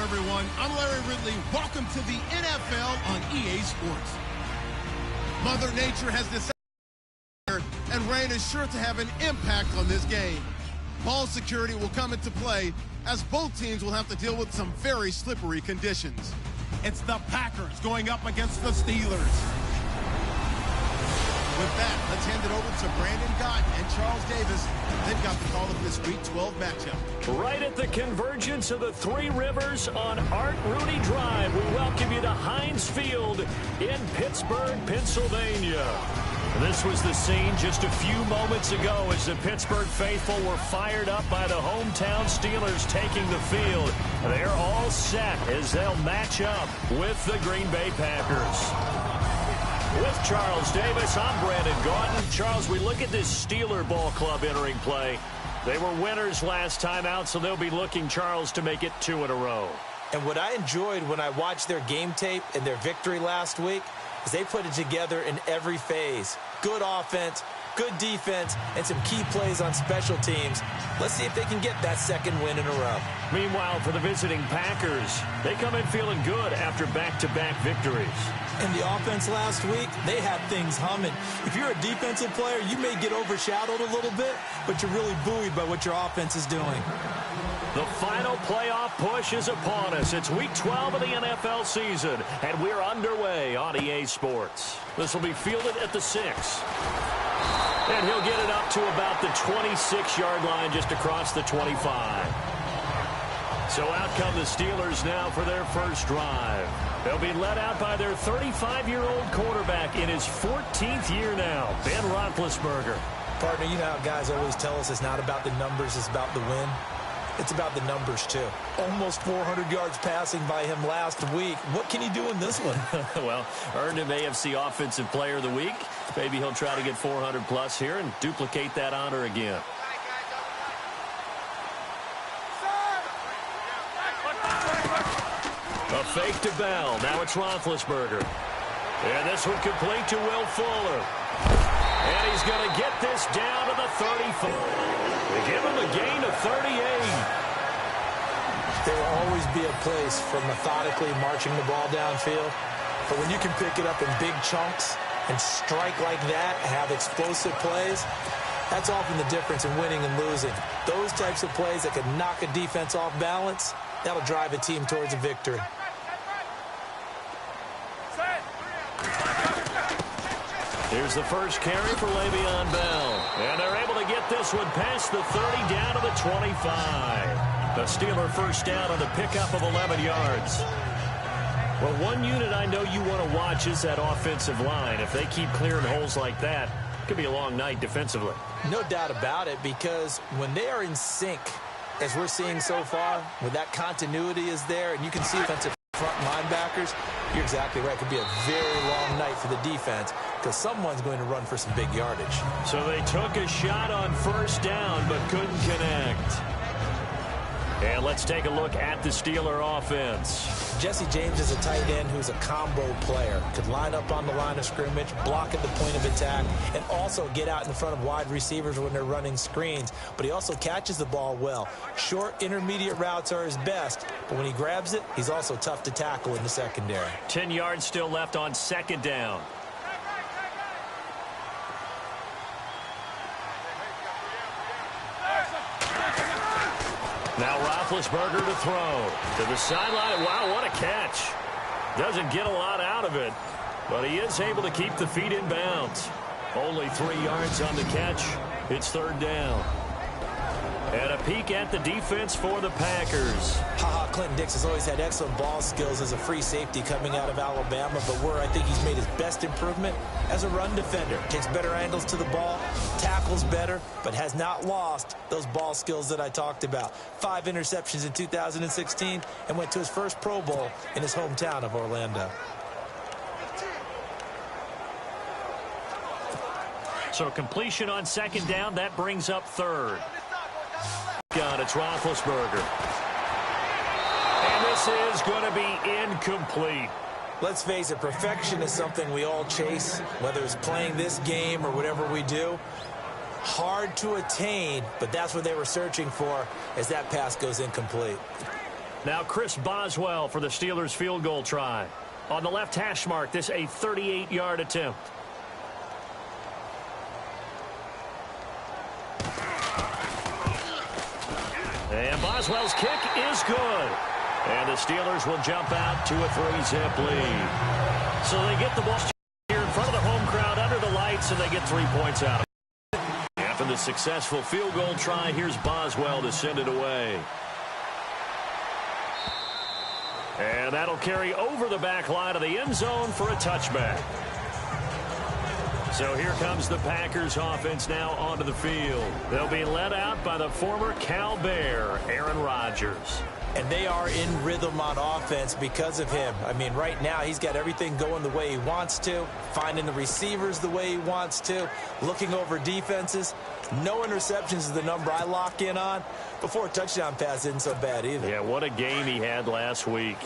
everyone. I'm Larry Ridley. Welcome to the NFL on EA Sports. Mother Nature has decided, and rain is sure to have an impact on this game. Ball security will come into play as both teams will have to deal with some very slippery conditions. It's the Packers going up against the Steelers. With that, let's hand it over to Brandon Gott and Charles Davis. They've got the call of this Week 12 matchup. Right at the convergence of the Three Rivers on Art Rooney Drive, we welcome you to Heinz Field in Pittsburgh, Pennsylvania. This was the scene just a few moments ago as the Pittsburgh faithful were fired up by the hometown Steelers taking the field. They're all set as they'll match up with the Green Bay Packers. With Charles Davis, I'm Brandon Gaudin. Charles, we look at this Steeler ball club entering play. They were winners last time out, so they'll be looking, Charles, to make it 2 in a row. And what I enjoyed when I watched their game tape and their victory last week is they put it together in every phase. Good offense, good defense, and some key plays on special teams. Let's see if they can get that second win in a row. Meanwhile, for the visiting Packers, they come in feeling good after back-to-back victories. In the offense last week, they had things humming. If you're a defensive player, you may get overshadowed a little bit, but you're really buoyed by what your offense is doing. The final playoff push is upon us. It's Week 12 of the NFL season, and we're underway on EA Sports. This will be fielded at the 6. And he'll get it up to about the 26-yard line just across the 25. So out come the Steelers now for their first drive. They'll be led out by their 35-year-old quarterback in his 14th year now, Ben Roethlisberger. Partner, you know how guys always tell us it's not about the numbers, it's about the win. It's about the numbers, too. Almost 400 yards passing by him last week. What can he do in this one? Well, earned him AFC Offensive Player of the Week. Maybe he'll try to get 400-plus here and duplicate that honor again. A fake to Bell. Now it's Roethlisberger. And this one complete to Will Fuller. And he's going to get this down to the 35. They give him a gain of 38. There will always be a place for methodically marching the ball downfield. But when you can pick it up in big chunks and strike like that, have explosive plays, that's often the difference in winning and losing. Those types of plays that can knock a defense off balance, that'll drive a team towards a victory. Here's the first carry for Le'Veon Bell. And they're able to get this one past the 30 down to the 25. The Steeler first down on the pickup of 11 yards. Well, one unit I know you want to watch is that offensive line. If they keep clearing holes like that, it could be a long night defensively. No doubt about it, because when they are in sync, as we're seeing so far, when that continuity is there, and you can see offensive front linebackers, you're exactly right. It could be a very long night for the defense because someone's going to run for some big yardage. So they took a shot on first down but couldn't connect. And let's take a look at the Steeler offense. Jesse James is a tight end who's a combo player. Could line up on the line of scrimmage, block at the point of attack, and also get out in front of wide receivers when they're running screens. But he also catches the ball well. Short, intermediate routes are his best, but when he grabs it, he's also tough to tackle in the secondary. 10 yards still left on second down. Now Roethlisberger to throw. To the sideline. Wow, what a catch. Doesn't get a lot out of it, but he is able to keep the feet in bounds. Only 3 yards on the catch. It's third down. And a peek at the defense for the Packers. Clinton Dix has always had excellent ball skills as a free safety coming out of Alabama, but where I think he's made his best improvement as a run defender. Takes better angles to the ball, tackles better, but has not lost those ball skills that I talked about. 5 interceptions in 2016 and went to his first Pro Bowl in his hometown of Orlando. So completion on second down, that brings up third. God, it's Roethlisberger. And this is going to be incomplete. Let's face it, perfection is something we all chase, whether it's playing this game or whatever we do. Hard to attain, but that's what they were searching for as that pass goes incomplete. Now Chris Boswell for the Steelers field goal try. On the left hash mark, this a 38-yard attempt. And Boswell's kick is good. And the Steelers will jump out to a 3-zip lead. So they get the ball here in front of the home crowd under the lights, and they get 3 points out of it. After the successful field goal try, here's Boswell to send it away. And that'll carry over the back line of the end zone for a touchback. So here comes the Packers offense now onto the field. They'll be led out by the former Cal Bear, Aaron Rodgers. And they are in rhythm on offense because of him. I mean, right now he's got everything going the way he wants to, finding the receivers the way he wants to, looking over defenses. No interceptions is the number I lock in on. Before a touchdown pass isn't so bad either. Yeah, what a game he had last week.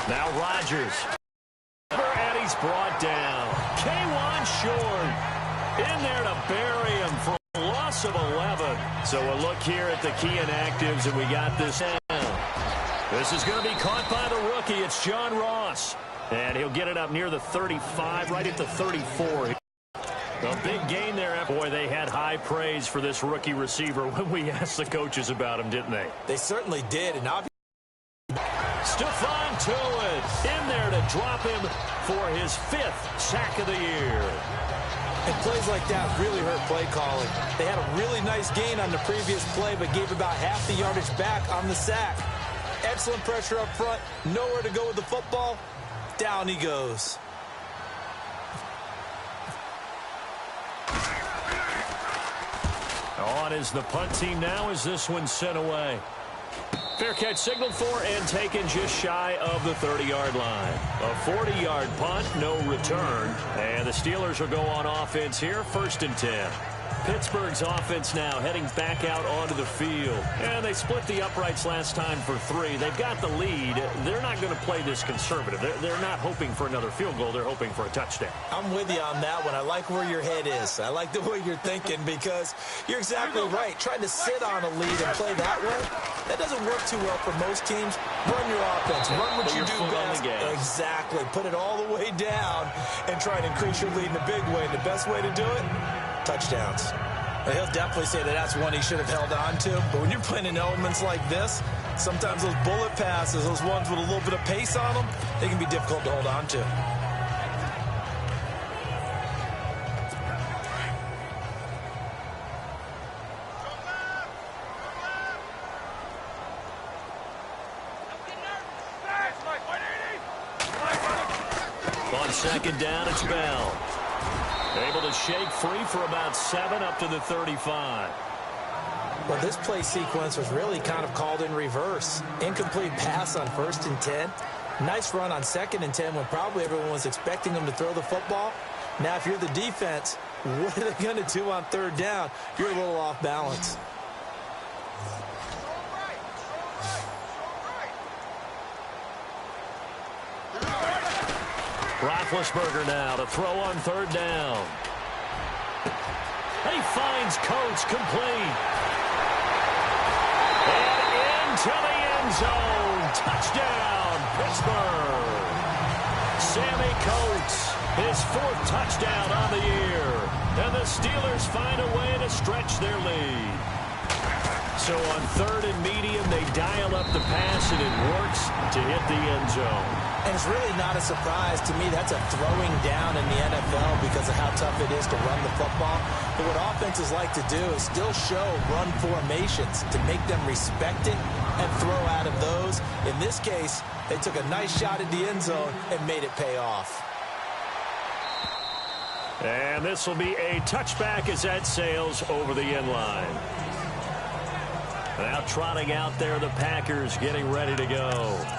Now Rodgers. And he's brought down. K1 short. In there to bury him for a loss of 11. So a look here at the key inactives, and we got this down. This is going to be caught by the rookie. It's John Ross. And he'll get it up near the 35, right at the 34. A big gain there. Boy, they had high praise for this rookie receiver when we asked the coaches about him, didn't they? They certainly did. And obviously, Stephon Tuitt in there to drop him for his 5th sack of the year. And plays like that really hurt play calling. They had a really nice gain on the previous play, but gave about half the yardage back on the sack. Excellent pressure up front. Nowhere to go with the football. Down he goes. On is the punt team now as this one's sent away. Fair catch signaled for and taken just shy of the 30-yard line. A 40-yard punt, no return. And the Steelers will go on offense here, 1st and 10. Pittsburgh's offense now heading back out onto the field. And they split the uprights last time for 3. They've got the lead. They're not going to play this conservative. They're not hoping for another field goal. They're hoping for a touchdown. I'm with you on that one. I like where your head is. I like the way you're thinking because you're exactly right. Trying to sit on a lead and play that way, that doesn't work too well for most teams. Run your offense. Run what you do best. Exactly. Put it all the way down and try to increase your lead in a big way. And the best way to do it, touchdowns. And he'll definitely say that that's one he should have held on to. But when you're playing in elements like this, sometimes those bullet passes, those ones with a little bit of pace on them, they can be difficult to hold on to. On 2nd down, it's Bell. Able to shake free for about 7 up to the 35. Well, this play sequence was really kind of called in reverse. Incomplete pass on 1st and 10. Nice run on 2nd and 10 when probably everyone was expecting them to throw the football. Now, if you're the defense, what are they going to do on 3rd down? You're a little off balance. Roethlisberger now to throw on 3rd down. And he finds Coates complete. And into the end zone. Touchdown, Pittsburgh. Sammy Coates, his 4th touchdown on the year. And the Steelers find a way to stretch their lead. So on 3rd and medium, they dial up the pass, and it works to hit the end zone. And it's really not a surprise to me. That's a throwing down in the NFL because of how tough it is to run the football. But what offenses like to do is still show run formations to make them respect it and throw out of those. In this case, they took a nice shot at the end zone and made it pay off. And this will be a touchback as that sails over the end line. Now trotting out there, the Packers getting ready to go.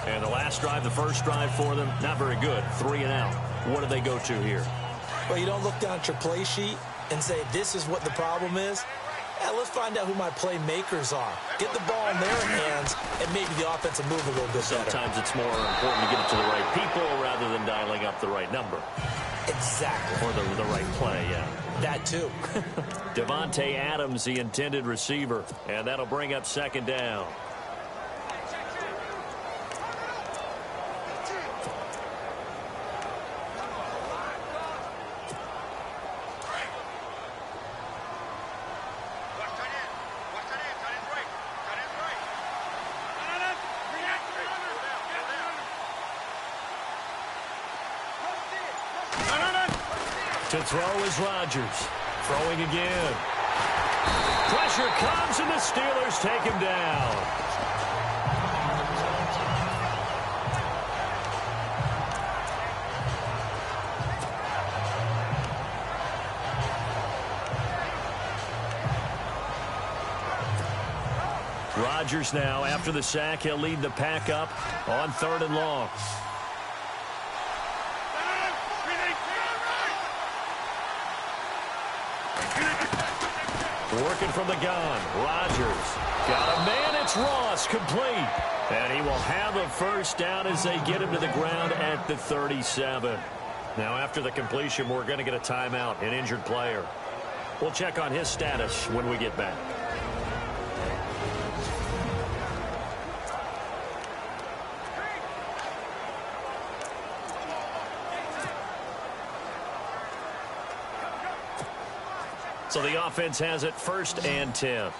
And the last drive, the first drive for them, not very good. 3 and out. What do they go to here? Well, you don't look down at your play sheet and say, this is what the problem is. Yeah, let's find out who my playmakers are. Get the ball in their hands, and maybe the offense will move a little bit better. Sometimes it's more important to get it to the right people rather than dialing up the right number. Exactly. Or the right play, yeah. That too. Devontae Adams, the intended receiver, and that'll bring up second down. To throw is Rodgers. Throwing again. Pressure comes, and the Steelers take him down. Rodgers now, after the sack, he'll lead the pack up on 3rd and long. Working from the gun. Rodgers. Got a man. It's Ross. Complete. And he will have a first down as they get him to the ground at the 37. Now, after the completion, we're going to get a timeout, an injured player. We'll check on his status when we get back. So the offense has it 1st and 10.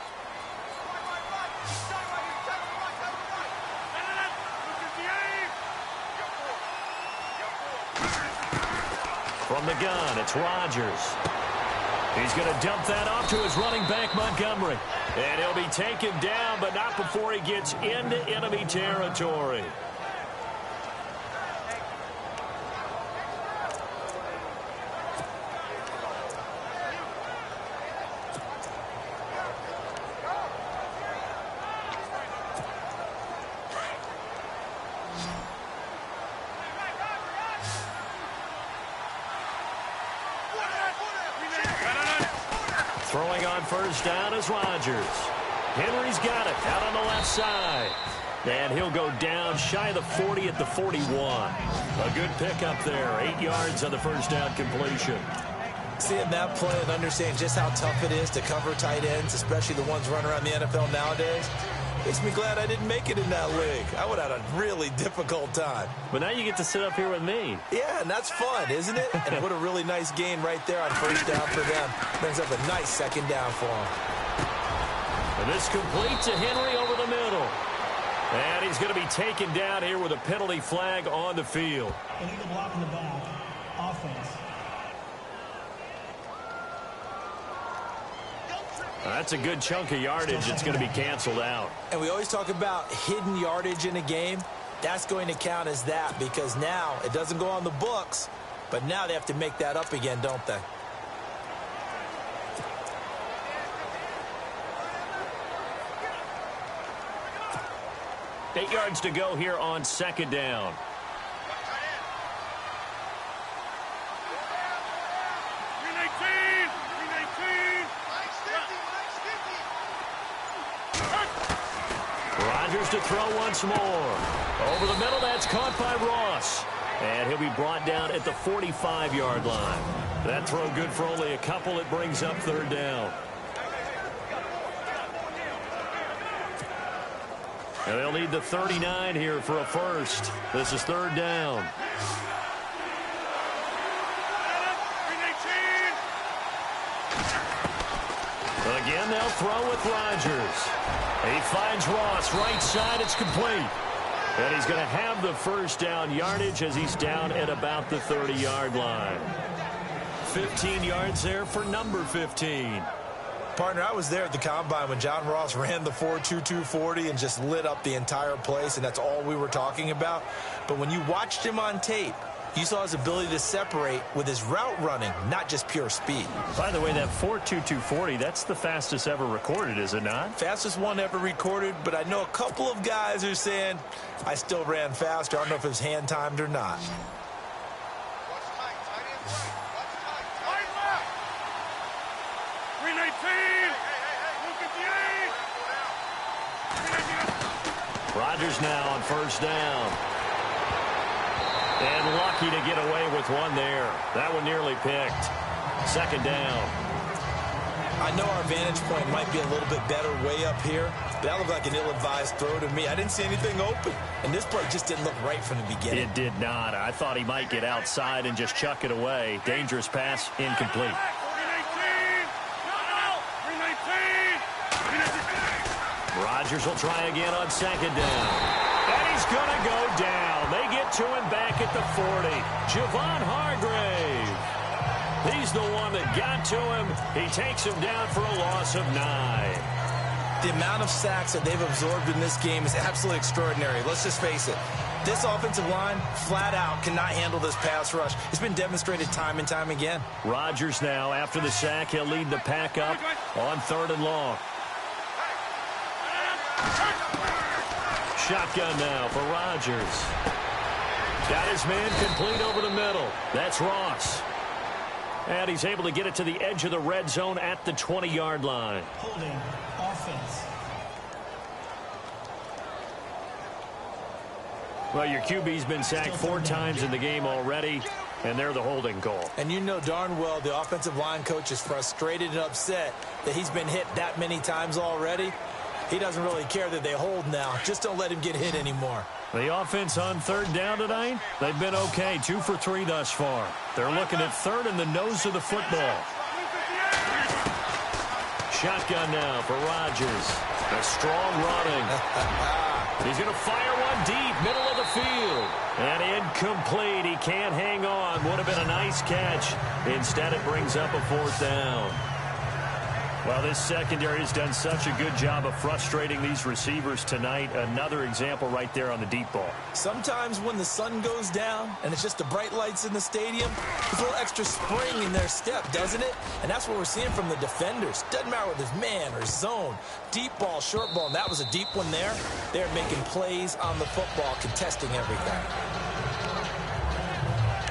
From the gun, it's Rodgers. He's going to dump that off to his running back, Montgomery. And he'll be taken down, but not before he gets into enemy territory. Throwing on first down is Rodgers. Henry's got it out on the left side. And he'll go down shy of the 40 at the 41. A good pickup there. 8 yards on the first down completion. Seeing that play and understanding just how tough it is to cover tight ends, especially the ones running around the NFL nowadays, makes me glad I didn't make it in that league. I would have had a really difficult time. But now you get to sit up here with me. Yeah, and that's fun, isn't it? And what a really nice gain right there on first down for them. Brings up a nice second down for them. And this complete to Henry over the middle. And he's going to be taken down here with a penalty flag on the field. Illegal block in the back. Offense. That's a good chunk of yardage. It's going to be canceled out. And we always talk about hidden yardage in a game. That's going to count as that because now it doesn't go on the books, but now they have to make that up again, don't they? Eight yards to go here on second down. Rodgers to throw once more. Over the middle, that's caught by Ross. And he'll be brought down at the 45-yard line. That throw good for only a couple. It brings up third down. And they'll need the 39 here for a first. This is third down. Again, they'll throw with Rodgers. He finds Ross right side. It's complete. And he's going to have the first down yardage as he's down at about the 30-yard line. 15 yards there for number 15. Partner, I was there at the Combine when John Ross ran the 4.22 40 and just lit up the entire place, and that's all we were talking about. But when you watched him on tape, you saw his ability to separate with his route running, not just pure speed. By the way, that 4.22 40, that's the fastest ever recorded, is it not? Fastest one ever recorded, but I know a couple of guys are saying, I still ran faster. I don't know if it was hand-timed or not. Rodgers now on first down. And lucky to get away with one there. That one nearly picked. Second down. I know our vantage point might be a little bit better way up here, but that looked like an ill-advised throw to me. I didn't see anything open, and this play just didn't look right from the beginning. It did not. I thought he might get outside and just chuck it away. Dangerous pass, incomplete. Rodgers will try again on second down. And he's going to go down. They get to him back at the 40. Javon Hargrave. He's the one that got to him. He takes him down for a loss of 9. The amount of sacks that they've absorbed in this game is absolutely extraordinary. Let's just face it. This offensive line, flat out, cannot handle this pass rush. It's been demonstrated time and time again. Rodgers now, after the sack, he'll lead the pack up on 3rd and long. Shotgun now for Rodgers. Got his man complete over the middle. That's Ross. And he's able to get it to the edge of the red zone at the 20-yard line. Holding offense. Well, your QB's been sacked 4 times in the game already, and they're the holding call. And you know darn well the offensive line coach is frustrated and upset that he's been hit that many times already. He doesn't really care that they hold now. Just don't let him get hit anymore. The offense on 3rd down tonight, they've been okay. 2 for 3 thus far. They're looking at 3rd in the nose of the football. Shotgun now for Rodgers. A strong running. He's going to fire one deep, middle of the field. And incomplete. He can't hang on. Would have been a nice catch. Instead, it brings up a 4th down. Well, this secondary has done such a good job of frustrating these receivers tonight. Another example right there on the deep ball. Sometimes when the sun goes down and it's just the bright lights in the stadium, there's a little extra spring in their step, doesn't it? And that's what we're seeing from the defenders. Doesn't matter whether it's man or zone, deep ball, short ball, and that was a deep one there. They're making plays on the football, contesting everything.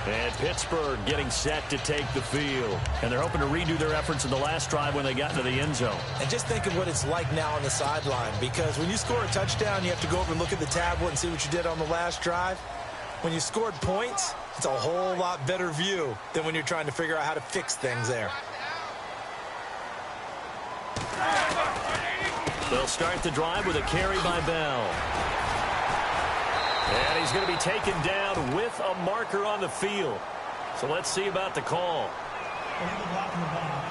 And Pittsburgh getting set to take the field. And they're hoping to redo their efforts in the last drive when they got into the end zone. And just think of what it's like now on the sideline, because when you score a touchdown, you have to go over and look at the tablet and see what you did on the last drive. When you scored points, it's a whole lot better view than when you're trying to figure out how to fix things there. They'll start the drive with a carry by Bell. And he's going to be taken down with a marker on the field. So let's see about the call. Illegal block in the back.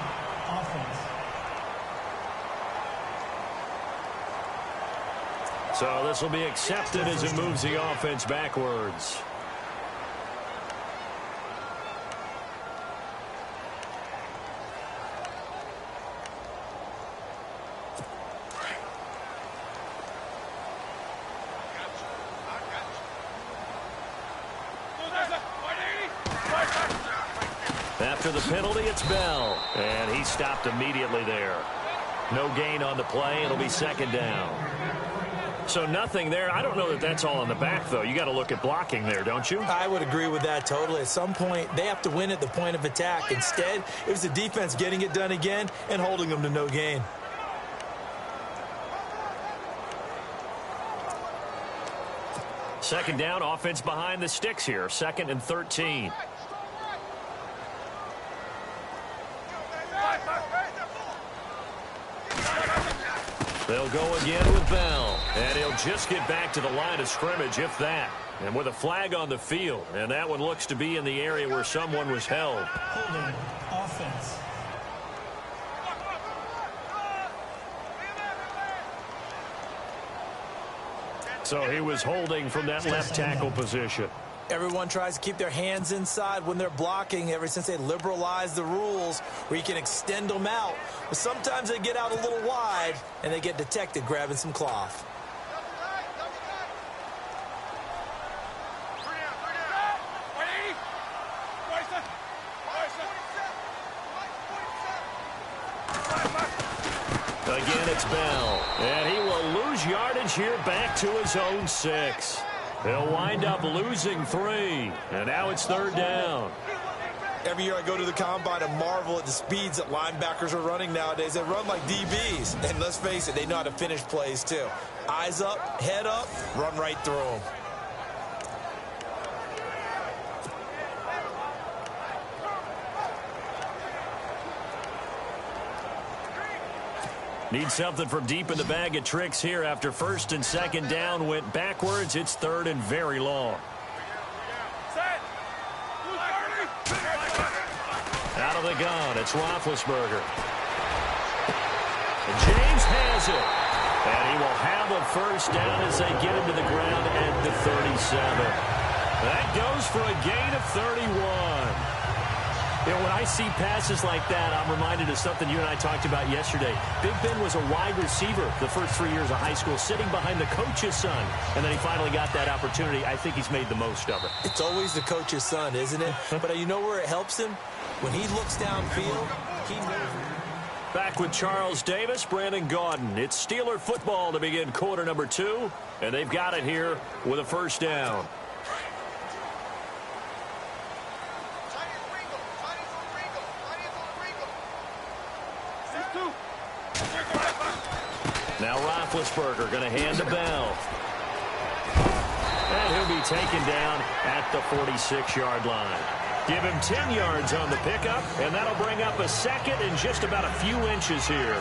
Offense. So this will be accepted as it moves the offense backwards. After the penalty, it's Bell. And he stopped immediately there. No gain on the play. It'll be 2nd down. So nothing there. I don't know that that's all on the back, though. You got to look at blocking there, don't you? I would agree with that totally. At some point, they have to win at the point of attack. Instead, it was the defense getting it done again and holding them to no gain. Second down, offense behind the sticks here. 2nd and 13. They'll go again with Bell. And he'll just get back to the line of scrimmage, if that. And with a flag on the field. And that one looks to be in the area where someone was held. Holding offense. So he was holding from that left tackle position. Everyone tries to keep their hands inside when they're blocking ever since they liberalized the rules where you can extend them out. But sometimes they get out a little wide and they get detected grabbing some cloth. Again, it's Bell. And he will lose yardage here back to his own 6. He'll wind up losing 3. And now it's 3rd down. Every year I go to the combine and marvel at the speeds that linebackers are running nowadays. They run like DBs. And let's face it, they know how to finish plays too. Eyes up, head up, run right through them. Need something from deep in the bag of tricks here after first and second down went backwards. It's third and very long. Out of the gun, it's Roethlisberger. And James has it. And he will have a first down as they get him to the ground at the 37. That goes for a gain of 31. You know, when I see passes like that, I'm reminded of something you and I talked about yesterday. Big Ben was a wide receiver the first 3 years of high school, sitting behind the coach's son. And then he finally got that opportunity. I think he's made the most of it. It's always the coach's son, isn't it? But you know where it helps him? When he looks downfield, he knows. Back with Charles Davis, Brandon Gaudin. It's Steeler football to begin quarter number 2. And they've got it here with a first down. Now Roethlisberger going to hand to Bell. And he'll be taken down at the 46-yard line. Give him 10 yards on the pickup, and that'll bring up a second and just about a few inches here.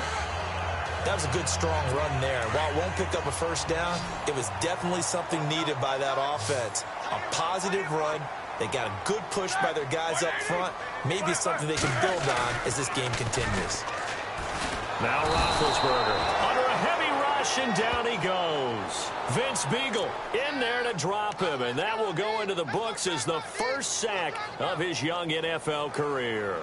That was a good, strong run there. While it won't pick up a first down, it was definitely something needed by that offense. A positive run. They got a good push by their guys up front. Maybe something they can build on as this game continues. Now Roethlisberger under a heavy rush, and down he goes. Vince Beagle in there to drop him, and that will go into the books as the first sack of his young NFL career.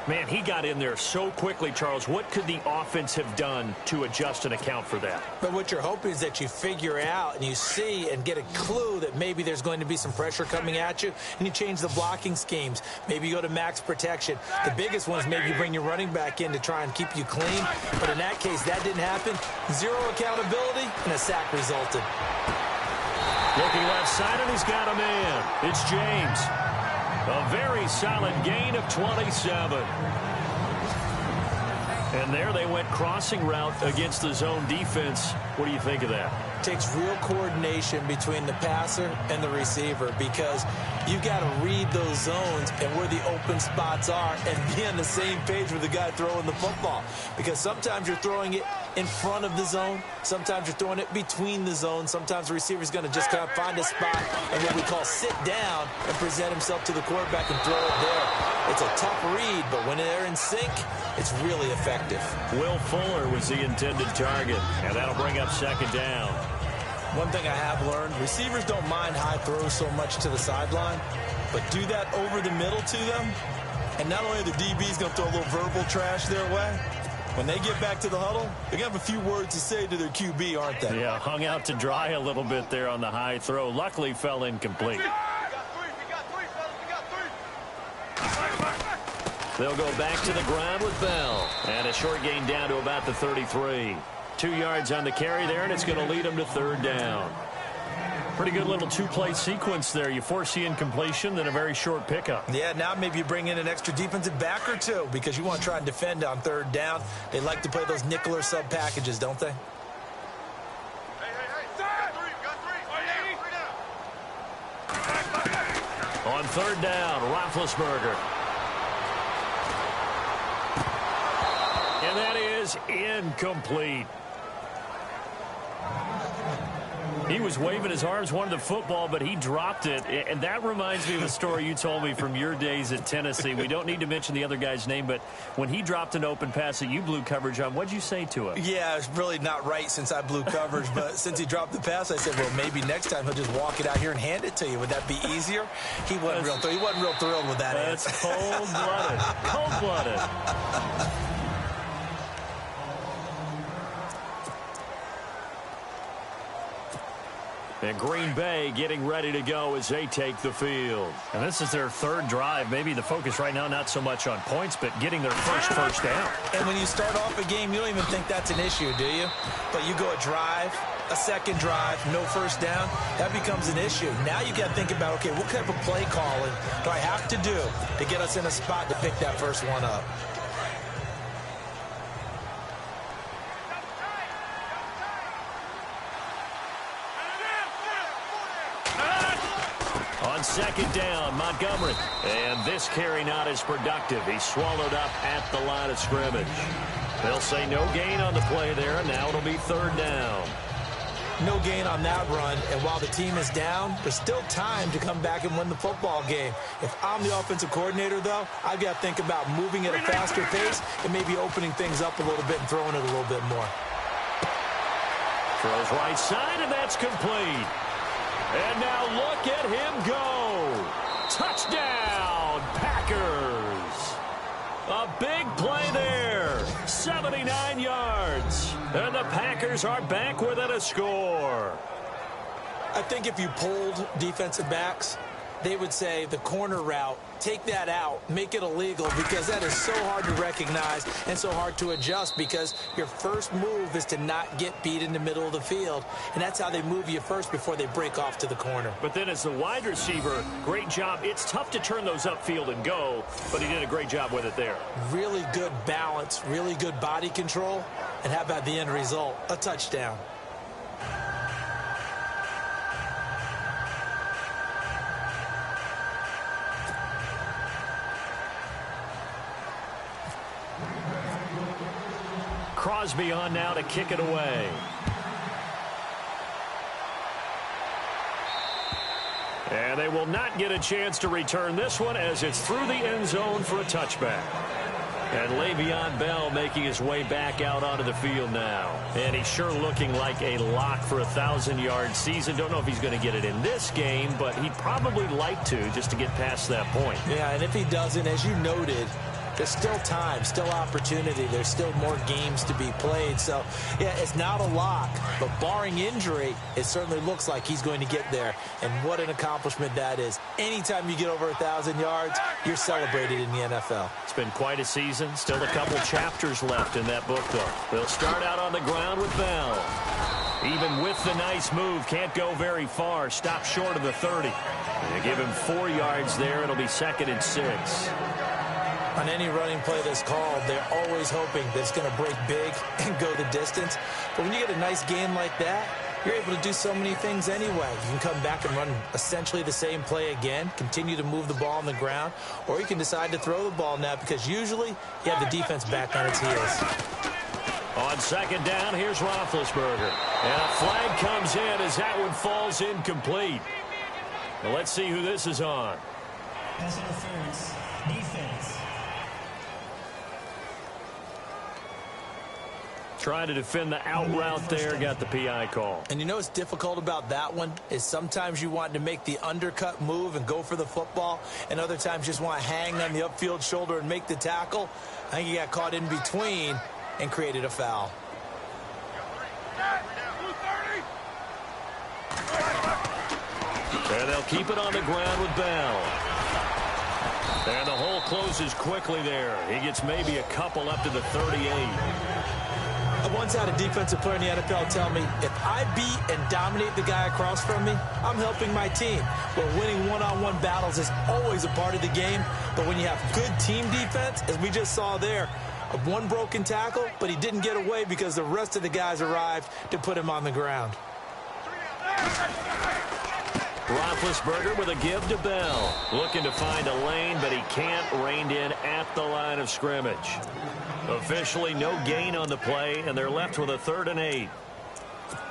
Man, he got in there so quickly, Charles. What could the offense have done to adjust and account for that? But what you're hoping is that you figure out and you see and get a clue that maybe there's going to be some pressure coming at you, and you change the blocking schemes. Maybe you go to max protection. The biggest one is maybe you bring your running back in to try and keep you clean. But in that case, that didn't happen. Zero accountability, and a sack resulted. Looking left side, and he's got a man. It's James. A very solid gain of 27. And there they went crossing route against the zone defense. What do you think of that? Takes real coordination between the passer and the receiver, because you've got to read those zones and where the open spots are and be on the same page with the guy throwing the football. Because sometimes you're throwing it in front of the zone. Sometimes you're throwing it between the zones. Sometimes the receiver's going to just kind of find a spot and what we call sit down and present himself to the quarterback and throw it there. It's a tough read, but when they're in sync, it's really effective. Will Fuller was the intended target, and that'll bring up second down. One thing I have learned, receivers don't mind high throws so much to the sideline, but do that over the middle to them, and not only are the DBs going to throw a little verbal trash their way, when they get back to the huddle, they're going to have a few words to say to their QB, aren't they? Yeah, hung out to dry a little bit there on the high throw. Luckily, fell incomplete. They'll go back to the ground with Bell. And a short gain down to about the 33. 2 yards on the carry there, and it's going to lead them to third down. Pretty good little two-play sequence there. You force the incompletion, then a very short pickup. Yeah, now maybe you bring in an extra defensive back or two because you want to try and defend on third down. They like to play those nickel or sub packages, don't they? On third down, Roethlisberger. And that is incomplete. He was waving his arms, wanted the football, but he dropped it. And that reminds me of a story you told me from your days at Tennessee. We don't need to mention the other guy's name, but when he dropped an open pass that you blew coverage on, what'd you say to him? Yeah, it's really not right since I blew coverage, but since he dropped the pass, I said, well, maybe next time he'll just walk it out here and hand it to you. Would that be easier? He wasn't real thrilled with that. That's cold-blooded. Cold-blooded. And Green Bay getting ready to go as they take the field. And this is their third drive. Maybe the focus right now not so much on points, but getting their first down. And when you start off a game, you don't even think that's an issue, do you? But you go a drive, a second drive, no first down, that becomes an issue. Now you got to think about, okay, what type of play calling do I have to do to get us in a spot to pick that first one up? On second down, Montgomery. And this carry not as productive. He's swallowed up at the line of scrimmage. They'll say no gain on the play there, and now it'll be third down. No gain on that run, and while the team is down, there's still time to come back and win the football game. If I'm the offensive coordinator, though, I've got to think about moving at a faster pace and maybe opening things up a little bit and throwing it a little bit more. Throws right side, and that's complete. And now look at him go. Touchdown, Packers. A big play there. 79 yards. And the Packers are back within a score. I think if you polled defensive backs, they would say the corner route, take that out, make it illegal, because that is so hard to recognize and so hard to adjust, because your first move is to not get beat in the middle of the field, and that's how they move you first before they break off to the corner. But then as the wide receiver, great job. It's tough to turn those upfield and go, but he did a great job with it there. Really good balance, really good body control, and how about the end result? A touchdown. Crosby on now to kick it away. And they will not get a chance to return this one as it's through the end zone for a touchback. And Le'Veon Bell making his way back out onto the field now. And he's sure looking like a lock for a 1,000-yard season. Don't know if he's going to get it in this game, but he'd probably like to, just to get past that point. Yeah, and if he doesn't, as you noted, there's still time, still opportunity. There's still more games to be played. So, yeah, it's not a lock. But barring injury, it certainly looks like he's going to get there. And what an accomplishment that is. Anytime you get over 1,000 yards, you're celebrated in the NFL. It's been quite a season. Still a couple chapters left in that book, though. They'll start out on the ground with Bell. Even with the nice move, can't go very far. Stop short of the 30. They give him 4 yards there. It'll be 2nd and 6. On any running play that's called, they're always hoping that it's going to break big and go the distance. But when you get a nice gain like that, you're able to do so many things anyway. You can come back and run essentially the same play again, continue to move the ball on the ground, or you can decide to throw the ball now, because usually you have the defense back on its heels. On 2nd down, here's Roethlisberger. And a flag comes in as that one falls incomplete. Well, let's see who this is on. Pass interference. Defense. Trying to defend the out route there, got the PI call. And you know what's difficult about that one is sometimes you want to make the undercut move and go for the football, and other times just want to hang on the upfield shoulder and make the tackle. I think he got caught in between and created a foul. And they'll keep it on the ground with Bell. And the hole closes quickly there. He gets maybe a couple up to the 38. I once had a defensive player in the NFL tell me, if I beat and dominate the guy across from me, I'm helping my team. Well, winning one-on-one battles is always a part of the game, but when you have good team defense, as we just saw there, one broken tackle, but he didn't get away because the rest of the guys arrived to put him on the ground. Roethlisberger with a give to Bell. Looking to find a lane, but he can't. Reined in at the line of scrimmage. Officially no gain on the play, and they're left with a 3rd and 8.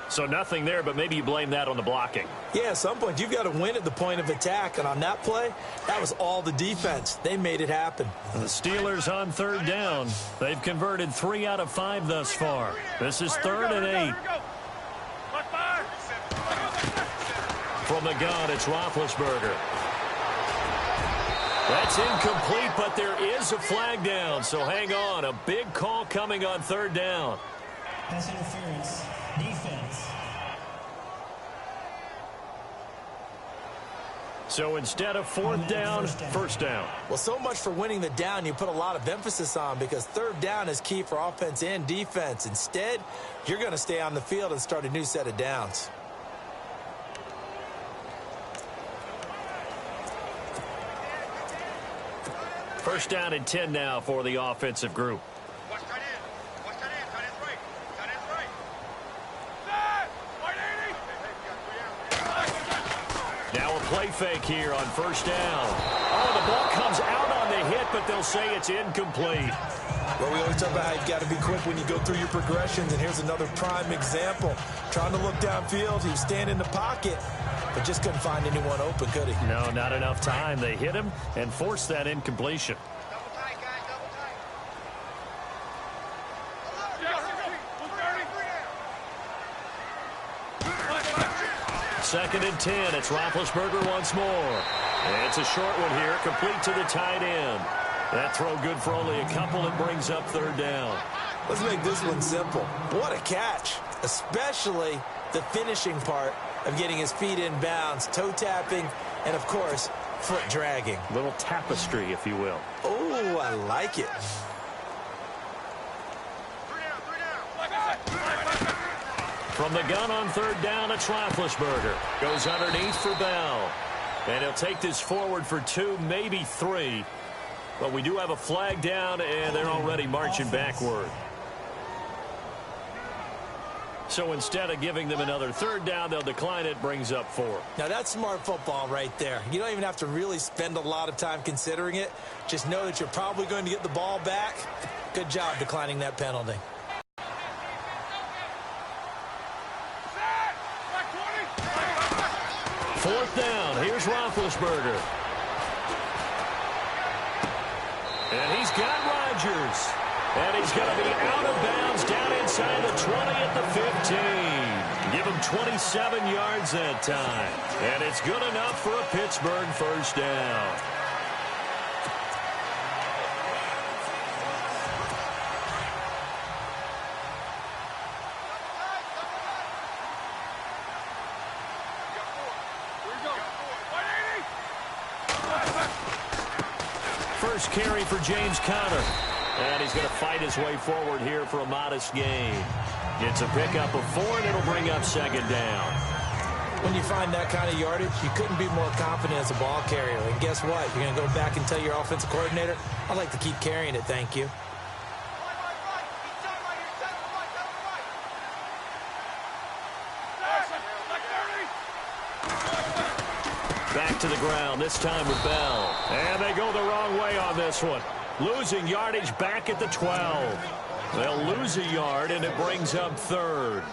So nothing there, but maybe you blame that on the blocking. Yeah, at some point you've got to win at the point of attack, and on that play, that was all the defense. They made it happen. The Steelers on 3rd down. They've converted 3 out of 5 thus far. This is 3rd and 8. From the gun, it's Roethlisberger. That's incomplete, but there is a flag down, so hang on. A big call coming on 3rd down. Pass interference. Defense. So instead of 4th down, 1st down. Well, so much for winning the down you put a lot of emphasis on, because 3rd down is key for offense and defense. Instead, you're going to stay on the field and start a new set of downs. First down and 10 now for the offensive group. Now a play fake here on 1st down. Oh, the ball comes out on the hit, but they'll say it's incomplete. Well, we always talk about how you've got to be quick when you go through your progressions, and here's another prime example. Trying to look downfield, he was standing in the pocket, but just couldn't find anyone open, could he? No, not enough time. They hit him and forced that incompletion. Double tight, guys, double tight. 2nd and 10. It's Roethlisberger once more. And it's a short one here, complete to the tight end. That throw good for only a couple and brings up 3rd down. Let's make this one simple. What a catch, especially the finishing part of getting his feet in bounds, toe tapping, and, of course, foot dragging. Little tapestry, if you will. Oh, I like it. From the gun on 3rd down, it's Roethlisberger. Goes underneath for Bell. And he'll take this forward for 2, maybe 3. But we do have a flag down, and they're already marching backward. So instead of giving them another 3rd down, they'll decline it, brings up 4. Now, that's smart football right there. You don't even have to really spend a lot of time considering it. Just know that you're probably going to get the ball back. Good job declining that penalty. Fourth down. Here's Roethlisberger. And he's got Rodgers. And he's going to be out of bounds down inside the 20 at the 15. Give him 27 yards that time. And it's good enough for a Pittsburgh 1st down. First carry for James Conner. And he's going to fight his way forward here for a modest gain. It's a pickup of 4, and it'll bring up 2nd down. When you find that kind of yardage, you couldn't be more confident as a ball carrier. And guess what? You're going to go back and tell your offensive coordinator, I'd like to keep carrying it, thank you. Back to the ground, this time with Bell. And they go the wrong way on this one. Losing yardage back at the 12. They'll lose a yard, and it brings up 3rd.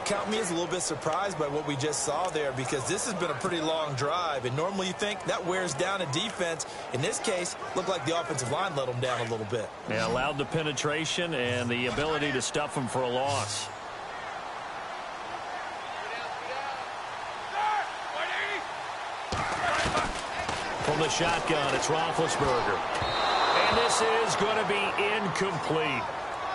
Count me as a little bit surprised by what we just saw there, because this has been a pretty long drive, and normally you think that wears down a defense. In this case, looked like the offensive line let them down a little bit. They allowed the penetration and the ability to stuff them for a loss. From the shotgun, it's Roethlisberger. And this is going to be incomplete.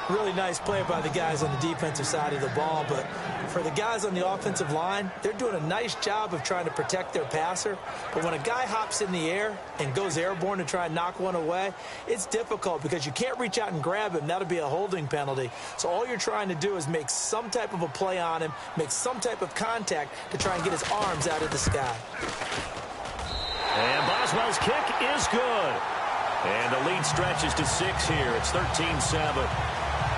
Really nice play by the guys on the defensive side of the ball, but for the guys on the offensive line, they're doing a nice job of trying to protect their passer. But when a guy hops in the air and goes airborne to try and knock one away, it's difficult because you can't reach out and grab him. That'll be a holding penalty. So all you're trying to do is make some type of a play on him, make some type of contact to try and get his arms out of the sky. And Boswell's kick is good. And the lead stretches to 6 here. It's 13-7.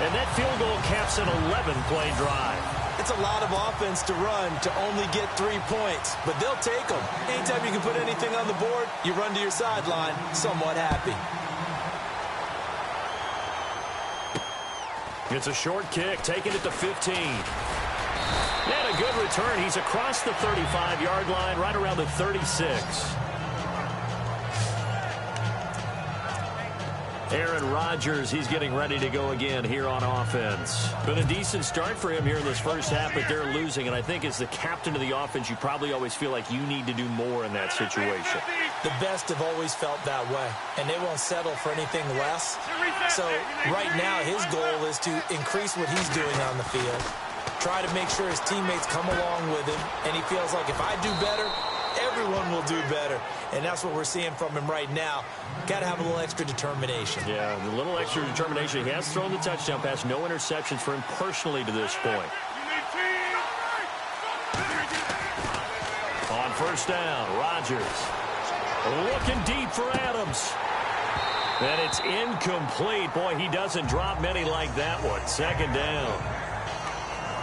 And that field goal caps an 11-play drive. It's a lot of offense to run to only get 3 points, but they'll take them. Anytime you can put anything on the board, you run to your sideline somewhat happy. It's a short kick, taking it to 15. And a good return. He's across the 35-yard line, right around the 36. Aaron Rodgers, he's getting ready to go again here on offense. Been a decent start for him here in this first half, but they're losing. And I think as the captain of the offense, you probably always feel like you need to do more in that situation. The best have always felt that way, and they won't settle for anything less. So right now, his goal is to increase what he's doing on the field, try to make sure his teammates come along with him, and he feels like if I do better, everyone will do better. And that's what we're seeing from him right now. Got to have a little extra determination. Yeah, a little extra determination. He has thrown the touchdown pass. No interceptions for him personally to this point. On first down, Rodgers looking deep for Adams. And it's incomplete. Boy, he doesn't drop many like that one. 2nd down.